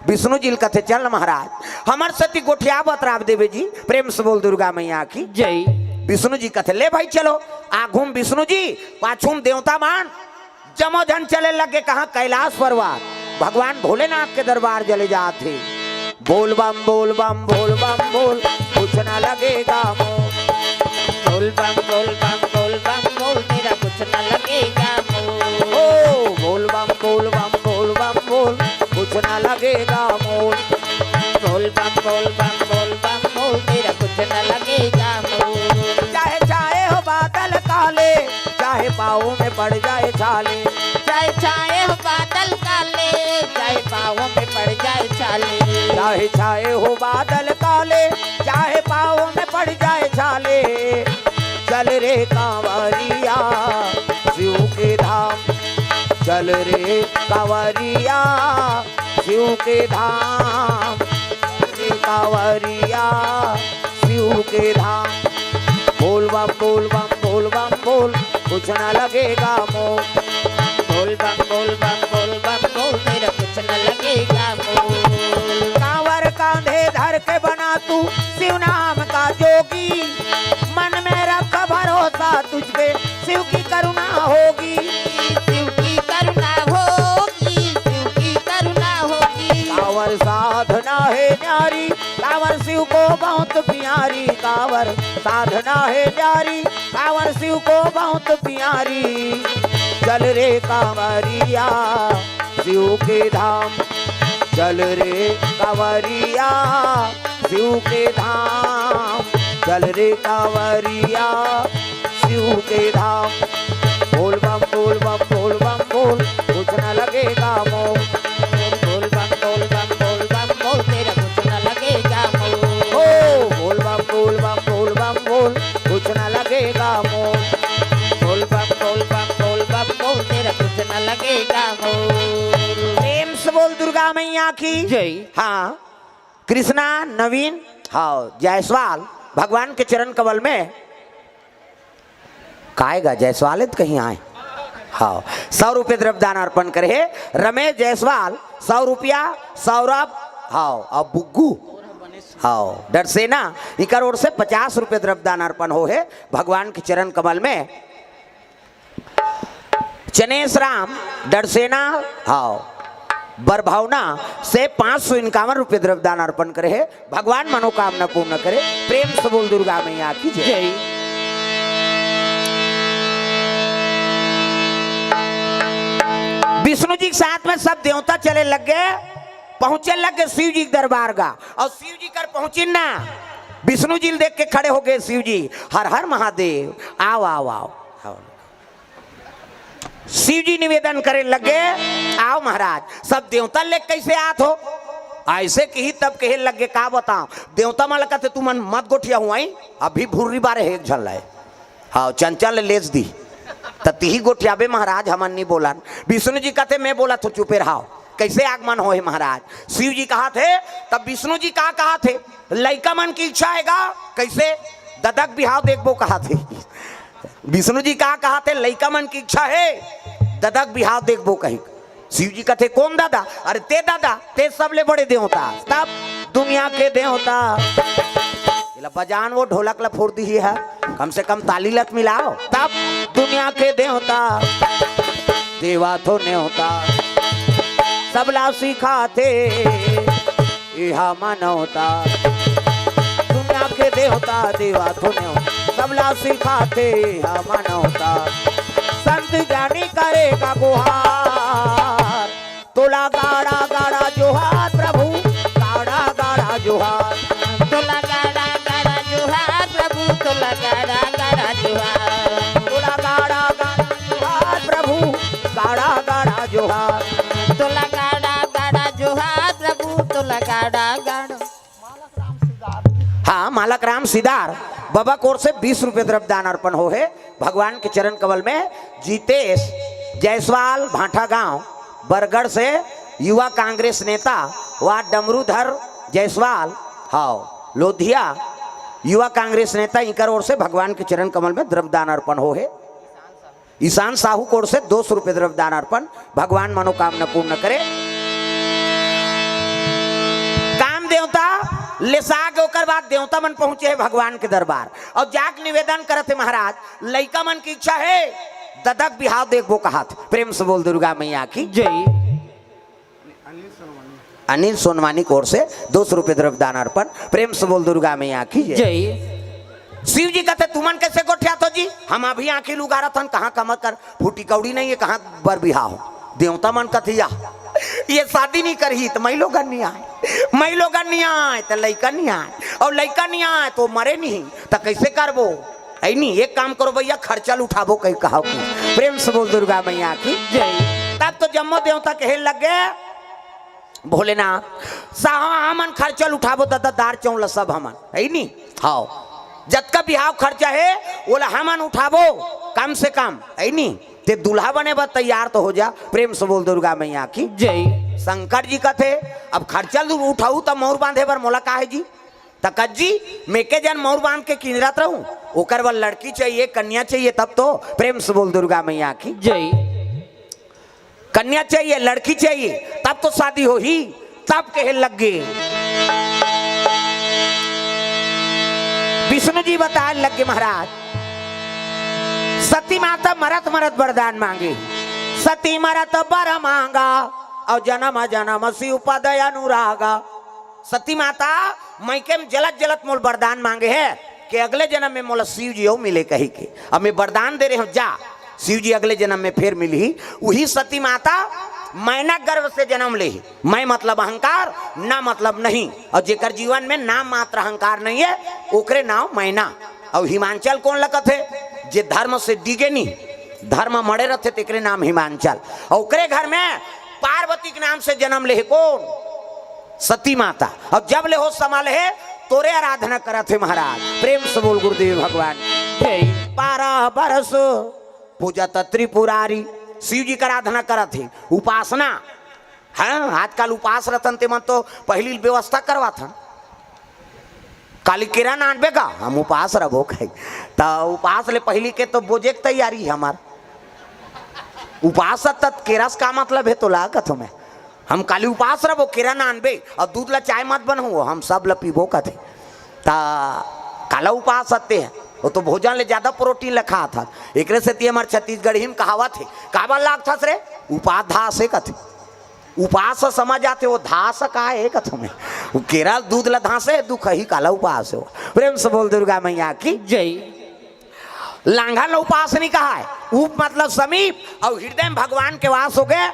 विष्णु जी कथे चल महाराज हमार सती गोठिया बतराव देवे जी। प्रेम से बोल दुर्गा मैया की जय। विष्णु जी कथे ले भाई चलो आघूम विष्णु जी पाछूम देवता मान जमो धन चले लगे कहा कैलाश पर्वत भगवान भोलेनाथ के दरबार चले जाते बोल बम बोल बम बोल बम बोल कुछ ना लगेगा बोल बम बोल बम बोल बम बोल तेरा कुछ न लगेगा मोल। ओ बोल बम बोल बम बोल बम बोल कुछ ना लगेगा मोल। बोल बम बोल बम बोल बम बोल तेरा कुछ न लगेगा मोल। चाहे चाहे हो बादल काले चाहे पाँव में पड़ जाए छाले चाहे चाहे हो बादल काले चाहे पाँवों में पड़ जाए छाले। चाहे चाहे हो बादल काले चाहे पाँव में पड़ जाए छाले चल रे कांवरिया शिव के धाम चल रे कांवरिया शिव के धाम रे कांवरिया शिव के धाम बोल बम बोल बम बोल बम बोल कुछ ना लगेगा मोल। बोल बम बोल बम बोल बम बोल तेरा कुछ न लगेगा मोल। कांवर कांधे धर के बना तू शिव नाम का जोगी मन में रख भरोसा तुझ पे शिव की करुणा होगी शिव की करुणा होगी शिव की करुणा होगी। है न्यारी, कांवर शिव को बहुत प्यारी, कांवर साधना है न्यारी, कांवर शिव को बहुत प्यारी। चल रे कांवरिया शिव के धाम, चल रे कांवरिया शिव के धाम, चल रे कांवरिया शिव के धाम। बोल बम बोल बम बोल बम बोल, कुछ न लगेगा मोह, बोल बम बोल बम बोल बम बोल, तेरा कुछ न लगेगा मोह। ओ बोल बम बोल बम बोल बम बोल, कुछ न लगेगा मोह। बोल बम बोल बम बोल बम बोल, तेरा कुछ न लगेगा मोह। प्रेम से बोल दुर्गा मैया की जय। हाँ कृष्णा नवीन हाँ जायसवाल भगवान के चरण कमल में काएगा जायसवाल कहीं आए। हाँ 100 रुपये द्रव्यदान अर्पण करे। रमेश जायसवाल 100 रुपया, सौरभ हाँ और बुग्गू हाँ डरसेना इकर ओर से 50 रुपये द्रव्यदान अर्पण हो है भगवान के चरण कमल में। चनेश राम डरसेना हाँ बरभावना से 551 रुपये द्रव्यदान अर्पण करे है। भगवान मनोकामना पूर्ण करे। प्रेम से बोल दुर्गा मैया की जय। विष्णु जी के साथ में सब देवता चले लग गए, पहुंचे लग गए शिव जी के दरबार का। और शिव जी कर पहुंचे ना, विष्णु जी देख के खड़े हो गए शिव जी, हर हर महादेव आओ आओ आओ। शिव जी निवेदन करे लगे, आओ महाराज। सब देवता ले कैसे आत हो, ऐसे कही तब कहे लगे का बताओ। देवता माला कहते तू मन मत गोठिया हुआ अभी भूरी बारे एक झल है। हाँ चंचल लेच दी तही गोठियाबे महाराज, हमन नहीं बोला। विष्णु जी कहते मैं बोला तो चुपे रहा, कैसे आगमन हो महाराज। शिव जी कहा थे तब विष्णु जी कहा थे लड़का मन की इच्छा हैगा, कैसे ददक बिहाव देखबो कहा थे। विष्णु जी कहा थे लड़का मन की इच्छा है ददक बिहाव देखबो कही। शिव जी कहते कौन दादा, अरे ते दादा ते सबले बड़े देवता, तब दुनिया के देवता। बजान वो ढोलक ला फोड़ दी है, कम से कम ताली लत मिलाओ। तब दुनिया के देवता देवा तो नहीं होता, सबला सिखाते यह मनोता। दुनिया के देवता देवा तो नहीं होता, सबला सिखाते यह मनोता। संत ज्ञानी करेगा गुहार, तोला गाड़ा गाड़ा जोहार प्रभु, गाड़ा गाड़ा जोहार। तोला गाड़ा गाड़ा जोहार प्रभु, तोला गाड़ा गाड़ा जोहार। तोला गाड़ा गाड़ा जोहार प्रभु, गाड़ा गाड़ा जोहार। तोला गाड़ा गाड़ा जोहार प्रभु, तोला गाड़ा गाड़ा। हाँ मालक राम सिदार बाबा कोर से 20 रुपये द्रव्यदान अर्पण हो है भगवान के चरण कमल में। जीतेश जायसवाल भाटा गांव बरगढ़ से युवा कांग्रेस नेता व डमरूधर जायसवाल हाँ लोधिया युवा कांग्रेस नेता इनकर ओर से भगवान के चरण कमल में द्रव्यदान अर्पण हो है। ईशान साहू कोर से 200 रुपये द्रव्यदान अर्पण, भगवान मनोकामना पूर्ण करे। काम देवता लेसाग ओकर बाद देवता मन पहुंचे है भगवान के दरबार और जाक निवेदन करते महाराज लइका मन की इच्छा है ददक बिहाव देखबो कहात। प्रेम से बोल दुर्गा मैया की जय। अनिल सोनवानी कोर से 200 रुपये द्रव्यदान अर्पण। प्रेम से बोल दुर्गा मैया की जय। शिव जी कहते तुमन कैसे गोठिया तो जी, हम अभी आंखें लुगारा थन, कहाँ कमर कर फूटी कौड़ी नहीं है, कहाँ बर बिहाव। देवता मन कथिया ये शादी नहीं करही तो मैं लोग नहीं आए, मैं लोग नहीं आए तो लड़का नहीं आए, और लड़का नहीं आए तो मरे नहीं तो कैसे करबो। ऐ नहीं एक काम करो भैया खर्चल उठाबो कहीं कहा की। प्रेम से बोल दुर्गा मैया की जय। तब तो जम्मो देवता कहे लग गए भोलेनाथ साहा हमन खर्चल उठाबो दादा दार चौल सब हमन है नहीं। हाँ जतका बिहाव खर्चा है बोला हमन उठाबो कम से कम है नहीं, ते दूल्हा बने बस तैयार तो हो जा। प्रेम से बोल दुर्गा मैया की जय। शंकर जी का थे अब खर्चा उठाऊ तब मोर बांधे बर मोला का है जी, तकत जी मेके जन मोर बांध के किनरत रहूं, ओकर बर लड़की चाहिए कन्या चाहिए तब तो। प्रेम से बोल दुर्गा मैया की जय। कन्या चाहिए लड़की चाहिए तब तो शादी हो ही, तब कहे लग गए। विष्णु जी बताए लग गए महाराज सती माता मरत मरत वरदान मांगे, सती मरत बर मांगा और जन्म जन्म शिव पद अनुरागा। सती माता मैके में जलत जलत मोल वरदान मांगे है कि अगले जन्म में मोला शिव जी मिले कही के। अब मैं वरदान दे रहे हूँ, जा शिव जी अगले जन्म में फिर मिली। वही सती माता मैना गर्भ से जन्म ले। मैं मतलब अहंकार, ना मतलब नहीं। और जेकर जीवन में नाम मात्र अहंकार नहीं है ओकरे नाम मैना। और हिमांचल कौन लगत है? जे धर्म से डिगे नहीं, धर्म मरे रहते तेकरे नाम हिमांचल। और ओकरे घर में पार्वती के नाम से जन्म ले कौन? सती माता। अब जब ले हो संभाले है तोरे आराधना करत है महाराज। प्रेम से बोल गुरुदेव भगवान। 12 बरस पूजा त्रिपुरारी, शिव जी का आराधना करत है, उपासना। हाँ, आजकल उपास रतन ते मन तो पहली व्यवस्था करवा था। काली केरा नानबे का हम उपास रहो कहीं तो उपास ले पहली के तो बोझे की तैयारी है हमार। उपास तत् केरस का मतलब है तो लागत हमें हम काली उपास रहो केरा नानबे और दूध ला चाय मत बनहो, हम सब ला पीबो कथे ता काला उपास आते हैं। वो तो भोजन ले ज्यादा प्रोटीन लखा था। एक से हमारे छत्तीसगढ़ी में कहावत है, काबा लाग था रे उपास धास है कथे। उपास समझ आते वो धास का है कथ में वो केरा दूध ला धासे दुख ही काला उपास हो। प्रेम से बोल दुर्गा मैया की जय। लांघा ला उपास नहीं कहा है, उप मतलब समीप और हृदय में भगवान के वास हो गए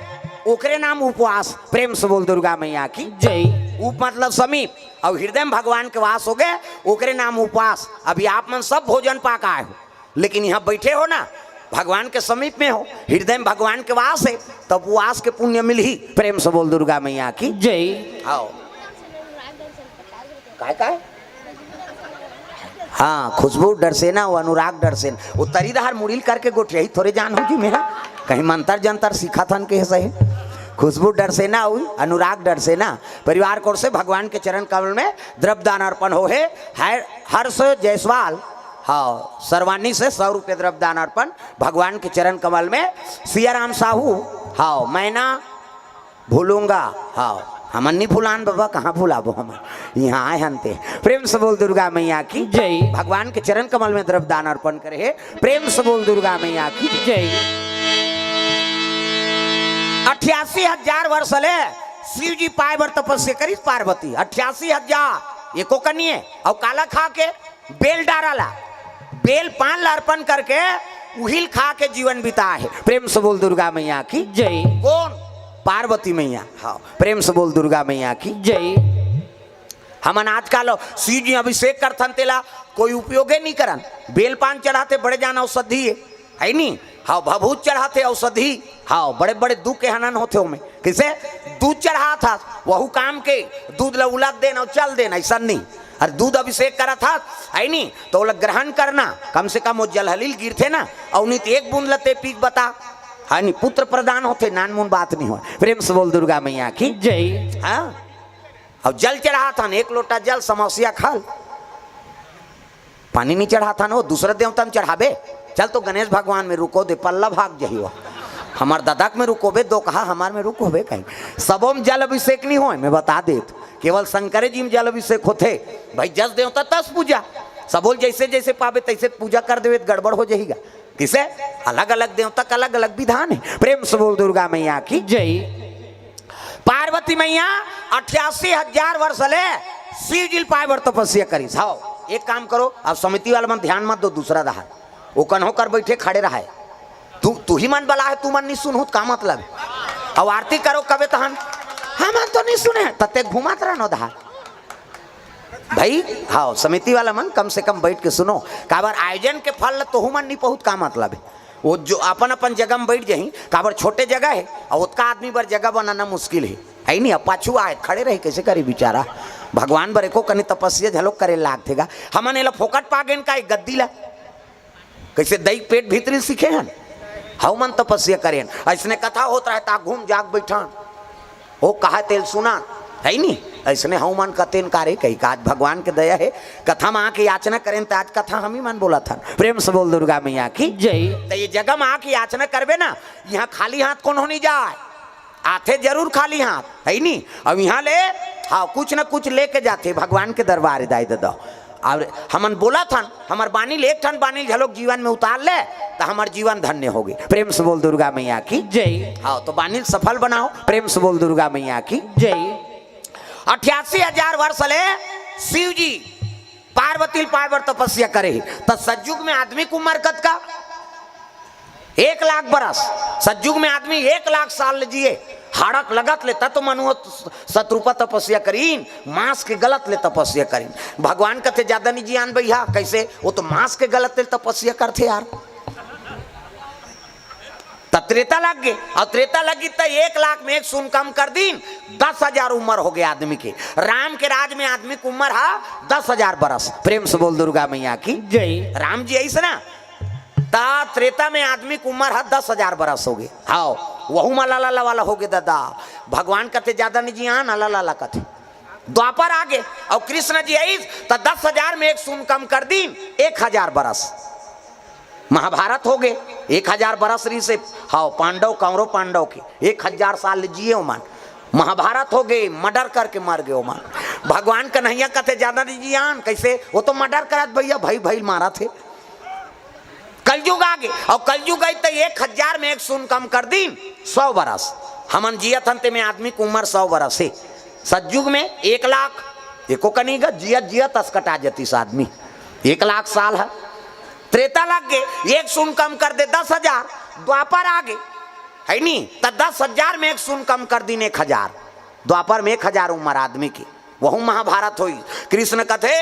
ओकरे नाम उपवास। प्रेम से बोल दुर्गा मैया की जय। उप मतलब समीप और हृदय में भगवान के वास हो गए ओकरे नाम उपवास। अभी आप मन सब भोजन पाक आए हो लेकिन यहाँ बैठे हो ना भगवान के समीप में हो, हृदय में भगवान के वास है तब उपवास के पुण्य मिल ही। प्रेम से बोल दुर्गा मैया की जय। आओ काय हाँ, खुशबू डरसेना वो अनुराग डरसेन वो तरीदार मुड़ील करके गोठिया ही थोड़े जान हो जी मेरा कहीं मंतर जंतर सीखा था के सही। खुशबू डरसेना हुई, अनुराग डरसेना परिवार कोर से भगवान के चरण कमल में द्रव्यदान अर्पण हो है। हर्ष जायसवाल हाँ सर्वानी से 100 रुपये द्रव्यदान अर्पण भगवान के चरण कमल में। सियाराम साहू हाँ मैना भूलूंगा हाँ हमन नहीं भूलान बाबा, कहाँ भूलाबो हम यहाँ आए हनते। प्रेम से बोल दुर्गा मैया की जय। भगवान के चरण कमल में द्रव्यदान अर्पण करे है। प्रेम से बोल दुर्गा मैया की जय। 88,000 वर्ष ले शिव जी पाए बर तपस्या करी पार्वती। 88,000 एको कनिए और काला खा के बेल डाराला, बेल पान ला अर्पण करके उहिल खा के जीवन बिता है। प्रेम से बोल दुर्गा मैया की जय। कौन? पार्वती मैया। हाँ प्रेम से बोल दुर्गा मैया की जय। हमन आजकल शिव जी अभिषेक करथन तेला कोई उपयोगे नहीं करन। बेल पान चढ़ाते बड़े जान औषधि है नहीं। हाँ भभूत चढ़ाते औषधि। हाँ बड़े बड़े दूध के हनन होते हो में किसे दूध चढ़ा था वहू काम के दूध ला उलट देना और चल देना ऐसा नहीं। और दूध अभिषेक करा था है नहीं तो वो ग्रहण करना कम से कम वो जल हलील गिरते ना और नहीं एक बूंद लते पीक बता हाँ नहीं पुत्र प्रदान होते नान मुन बात नहीं हो। प्रेम से बोल दुर्गा मैया की जय। हाँ और जल चढ़ा था ना 1 लोटा जल समस्या खाल पानी नहीं चढ़ा था ना वो दूसरे देवता में चढ़ाबे। चल तो गणेश भगवान में रुको दे पल्ला भाग जही हो हमार दादाक में रुकोबे दो कहा हमार में रुकोबे कहीं सबों में जल अभिषेक नहीं हो। मैं बता देत केवल शंकर जी में जल अभिषेक होते भाई 10 देवता 10 पूजा सबोल जैसे जैसे पावे तैसे पूजा कर देवे गड़बड़ हो जाएगा। किसे अलग अलग देवता का अलग अलग विधान है। प्रेम से बोल दुर्गा मैया की जय। पार्वती मैया 88,000 वर्ष ले शिव जी पाए बर तपस्या करी। आओ एक काम करो अब समिति वाला मन ध्यान मत दो दूसरा रहा वो कन्हो कर बैठे खड़े रहा है तू ही मन बला है तू मन नहीं सुन का मतलब अब आरती करो कबे तहन हम तो नहीं सुने तते घुमात रहो धार भाई। हाँ समिति वाला मन कम से कम बैठ के सुनो काबर आयोजन के फल तो मन नहीं पहुँच का मतलब है वो जो अपन अपन जगह में बैठ जाही काबर छोटे जगह है और उतना आदमी पर जगह बनाना मुश्किल है नहीं। अब पाछू आए खड़े रहे कैसे करी बेचारा भगवान बरे को कनी तपस्या झलोक करे लागतेगा हमन एला फोकट पा गए का गद्दी ला कैसे दही पेट भीतरी सीखे हन हाउ मन तपस्या करें ऐसने कथा होता है ता घूम जाग बैठान वो कहा तेल सुना है नहीं ऐसने हाउ मन कतेन कारे कही आज भगवान के दया है कथा में आके याचना करें तो आज कथा हम ही मन बोला था। प्रेम से बोल दुर्गा मैया की जय। तो ये जगह में आके याचना करबे ना यहाँ खाली हाथ कौन हो नहीं जाए आते जरूर खाली हाथ है नहीं। अब यहाँ ले हाँ कुछ ना कुछ लेके जाते भगवान के दरबार दाई दे दो और हमन बोला था हमार बानी एक ठन बानी झलोक जीवन में उतार ले तो हमार जीवन धन्य होगी। प्रेम से बोल दुर्गा मैया की जय। हाँ तो बानी सफल बनाओ। प्रेम से बोल दुर्गा मैया की जय। 88,000 वर्ष ले शिव जी पार्वती पावर तपस्या करे तो सतयुग में आदमी की उम्र कत का 1 लाख बरस। सतयुग में आदमी 1 लाख साल जिए हाड़क लगत ले तत्व मनु शत्रुपा तपस्या करीन मांस के गलत ले तपस्या करीन। भगवान कथे ज्यादा नहीं जियान भैया कैसे वो तो मांस के गलत ले तपस्या करते यार। त्रेता लग गए और त्रेता लगी तो 1 लाख में 1 शून्य कम कर दीन 10,000 उम्र हो गया आदमी के। राम के राज में आदमी की उम्र है 10,000 बरस। प्रेम से बोल दुर्गा मैया की जय। राम जी ऐसे ना ता त्रेता में आदमी की उम्र है 10,000 बरस हो गए। हाओ वहू माला वाला हो गए दादा। भगवान कहते ज्यादा नहीं जी हाँ लाला कहते। द्वापर आगे और कृष्ण जी आई तो 10,000 में 1 शून्य कम कर दीन 1,000 बरस। महाभारत हो गए 1,000 बरस रही से। हाँ पांडव कौरव पांडव के 1,000 साल जिए ओमान। महाभारत हो गए मर्डर करके मर गए ओमान। भगवान कन्हैया कहते ज्यादा नहीं जियान कैसे वो तो मर्डर करत भैया भाई मारा थे। कलयुग आगे और कलयुग आई तो 1,000 में 1 शून्य कम कर दीन 100 बरस। हमन जियत हंते में आदमी की उम्र 100 बरस है। सतयुग में 1 लाख एको कनीगा जियत अस्कटा जतीस आदमी 1 लाख साल है। त्रेता लग गए 1 शून्य कम कर दे 10,000। द्वापर आगे है नहीं तो 10,000 में 1 शून्य कम कर दी 1,000। द्वापर में 1,000 उम्र आदमी की वह महाभारत हुई। कृष्ण कथे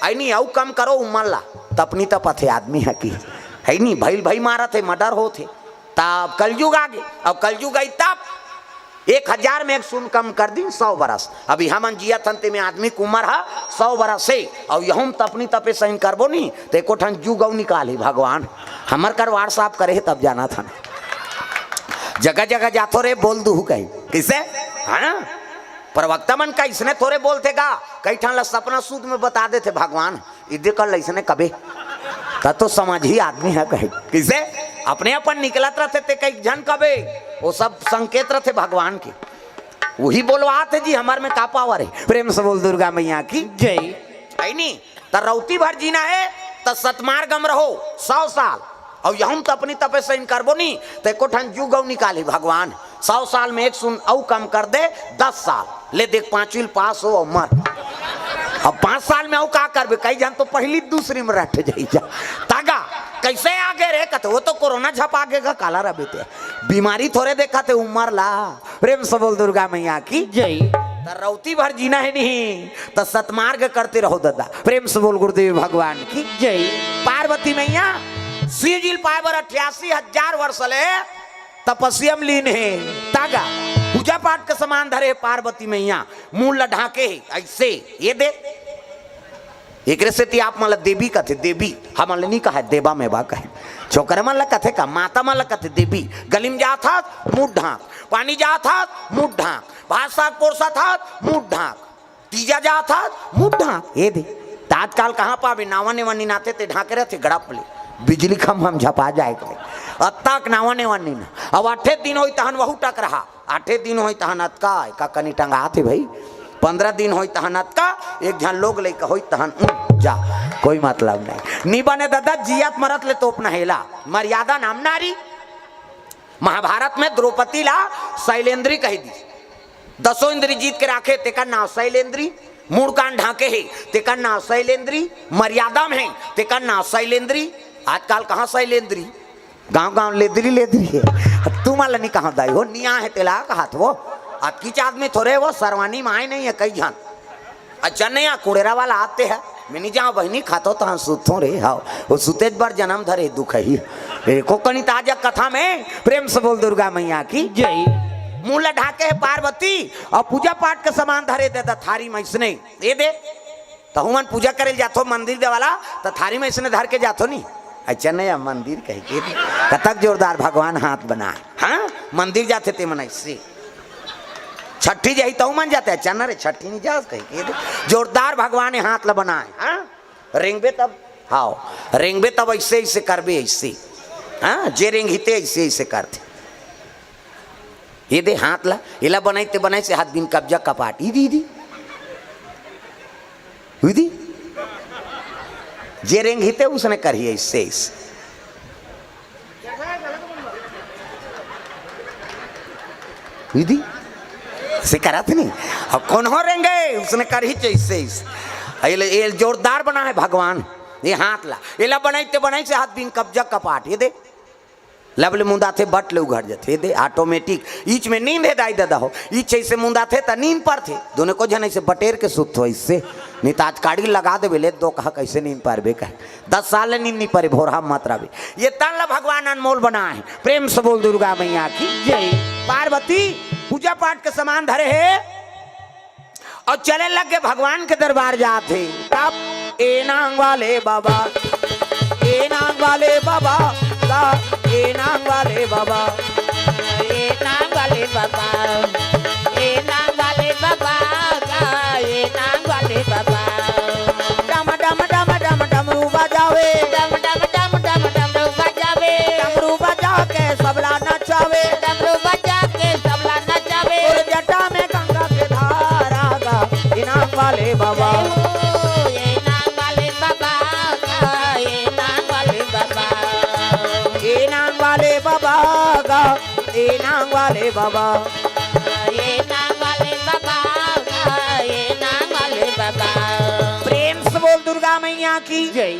है नहीं औ कम करो उम्र ला तपनी तपथे आदमी है कि है नहीं भाई मारा थे मर्डर हो थे। तब कलयुग आगे और कलयुग आई तब 1,000 में 1 शून्य कम कर दी 100 बरस। अभी हमन जिया तंते में आदमी की उम्र है 100 बरस से और यहूं तपनी तपे सही करबो नहीं तो एको ठन जुगौ निकाली भगवान हमर करवार साफ करे तब जाना था। जगह जगह जातो रे बोल दू कहीं किसे हाँ प्रवक्ता मन का इसने थोड़े बोलते गा कई ठन ला सपना सूद में बता देते भगवान इधे कर इसने कबे तब तो समझ ही आदमी है कहीं किसे अपने अपन निकलत रहते थे कई जन कबे वो सब संकेत रहते भगवान के वही बोलवाते जी हमार में का पावर है। प्रेम से बोल दुर्गा मैया की जय। है नहीं तो रौती भर जीना है तो सतमार्गम रहो 100 साल और यहूं तो अपनी तपे से करबो नहीं तो एको ठन जुगौ निकाली भगवान 100 साल में 1 शून्य औ कम कर दे 10 साल ले देख 5वीं पास हो और मर। अब 5 साल में औ का करबे कई जन तो पहली दूसरी में रट जाई जा तागा कैसे आगे रे कहते वो तो कोरोना झप आगे का काला रबे थे बीमारी थोड़े देखा थे उम्र ला। प्रेम से बोल दुर्गा मैया की जय। तो रौती भर जीना है नहीं तो सतमार्ग करते रहो दादा। प्रेम से बोल गुरुदेव भगवान की जय। पार्वती मैया शिव जी पावर 88,000 वर्ष ले तपस्या में लीन है तागा पूजा पाठ का समान धरे पार्वती मैया मूल ढाके ऐसे ये दे एक से आप मतलब देवी कथे देवी हम नहीं कहा देवा में बा कहे छोकर मन कथे का माता मन कथे देवी गलिम जा था मुंह ढाक पानी जा था मुंह ढाक भात साग पोरसा था मुंह ढाक तीजा जा था मुंह ढाक ये दे ताजकाल कहाँ पावे नावा ने वनी नाते ते ढाके रहते गड़प ले बिजली खम हम झपा जाए अतक नावा ने वनी ना अब 8 दिन हो तहन वहू टक रहा 8 दिन हो तहन अतका का कनी टंगा थे भाई 15 दिन हो तहन अतका एक झन लोग लेकर हो तहन जा कोई मतलब नहीं नी बने दादा जियत मरत ले तोप नहेला मर्यादा नाम नारी। महाभारत में द्रौपदी ला शैलेंद्री कही दी 10 इंद्री जीत के राखे तेकर नाम शैलेंद्री मूड कान ढाके है तेकर नाम शैलेंद्री मर्यादा में है तेकर नाम शैलेंद्री। आजकल कहाँ शैलेंद्री गांव गांव लेदरी है तू माला नहीं कहाँ दाई हो निया है तेला कहा वो अतकीच आदमी थोड़े वो सरवानी माए नहीं है कई जन अच्छा नहीं कुड़ेरा वाला आते हैं मैंने जहाँ बहनी खातो तो सुतो रे हाँ वो सुतेज बार जन्म धरे दुख ही कोकणी ताजा कथा में। प्रेम से बोल दुर्गा मैया की जय। मूल ढाके है पार्वती और पूजा पाठ का सामान धरे देता थारी में इसने ये दे तो हुमन पूजा करे जातो मंदिर दे वाला तो थारी में इसने धर के जातो नहीं अच्छा नहीं मंदिर कही के कतक जोरदार भगवान हाथ बना हाँ मंदिर जाते ते मन इससे छठी जाही तो मन जाते अच्छा ना रे छठी नहीं जा कही जोरदार भगवान ने हाथ ला बनाए हाँ रेंगबे तब हाँ रेंगबे तब ऐसे ऐसे करबे ऐसे हाँ जे रेंग हिते ऐसे ऐसे करते ये दे हाथ ला इला बनाते बनाए से हाथ बिन कब्जा कपाट दीदी हुई जे रेंग हिते उसने करी ऐसे हुई से करा थे नहीं और कौन हो रहेंगे उसने कर ही जैसे ये जोरदार बना है भगवान ये हाथ ला ये ला बनाई से हाथ बिन कब्जा कपाट ये दे लबले मुंदा थे बट ले उघड़ जाते दे ऑटोमेटिक ईच में नींद है दाई दादा हो ईच ऐसे मुंदा थे त नींद पर थे दोनों को जन ऐसे बटेर के सुत हो इससे नहीं तो आज काड़ी लगा दे बेले दो कहा कैसे नींद पार बे कहे 10 साल नींद नहीं पारे भोरहा मात्रा भी ये तन ला भगवान अनमोल बना है प्रेम से बोल दुर्गा मैया की जय पार्वती पूजा पाठ के सामान धरे है और चले लग गए भगवान के दरबार जाते तब ए नांग वाले बाबा ए नांग वाले बाबा ए नांग वाले बाबा ए नांग वाले बाबा ए नांग वाले बाबा ए नांग वाले बाबा डम डम डम डम डमरू बजावे डम डम डम डम डमरू बजावे डमरू बजा के सबला नचावे डमरू बजा के सबला नचावे और जटा में गंगा के धारा गा ए नांग वाले बाबा ए नांग वाले बाबा ए नांग वाले बाबा ए नांग वाले बाबा गा ए नांग वाले बाबा ए नांग वाले बाबा ए नांग वाले बाबा प्रेम से बोल दुर्गा मैया की जय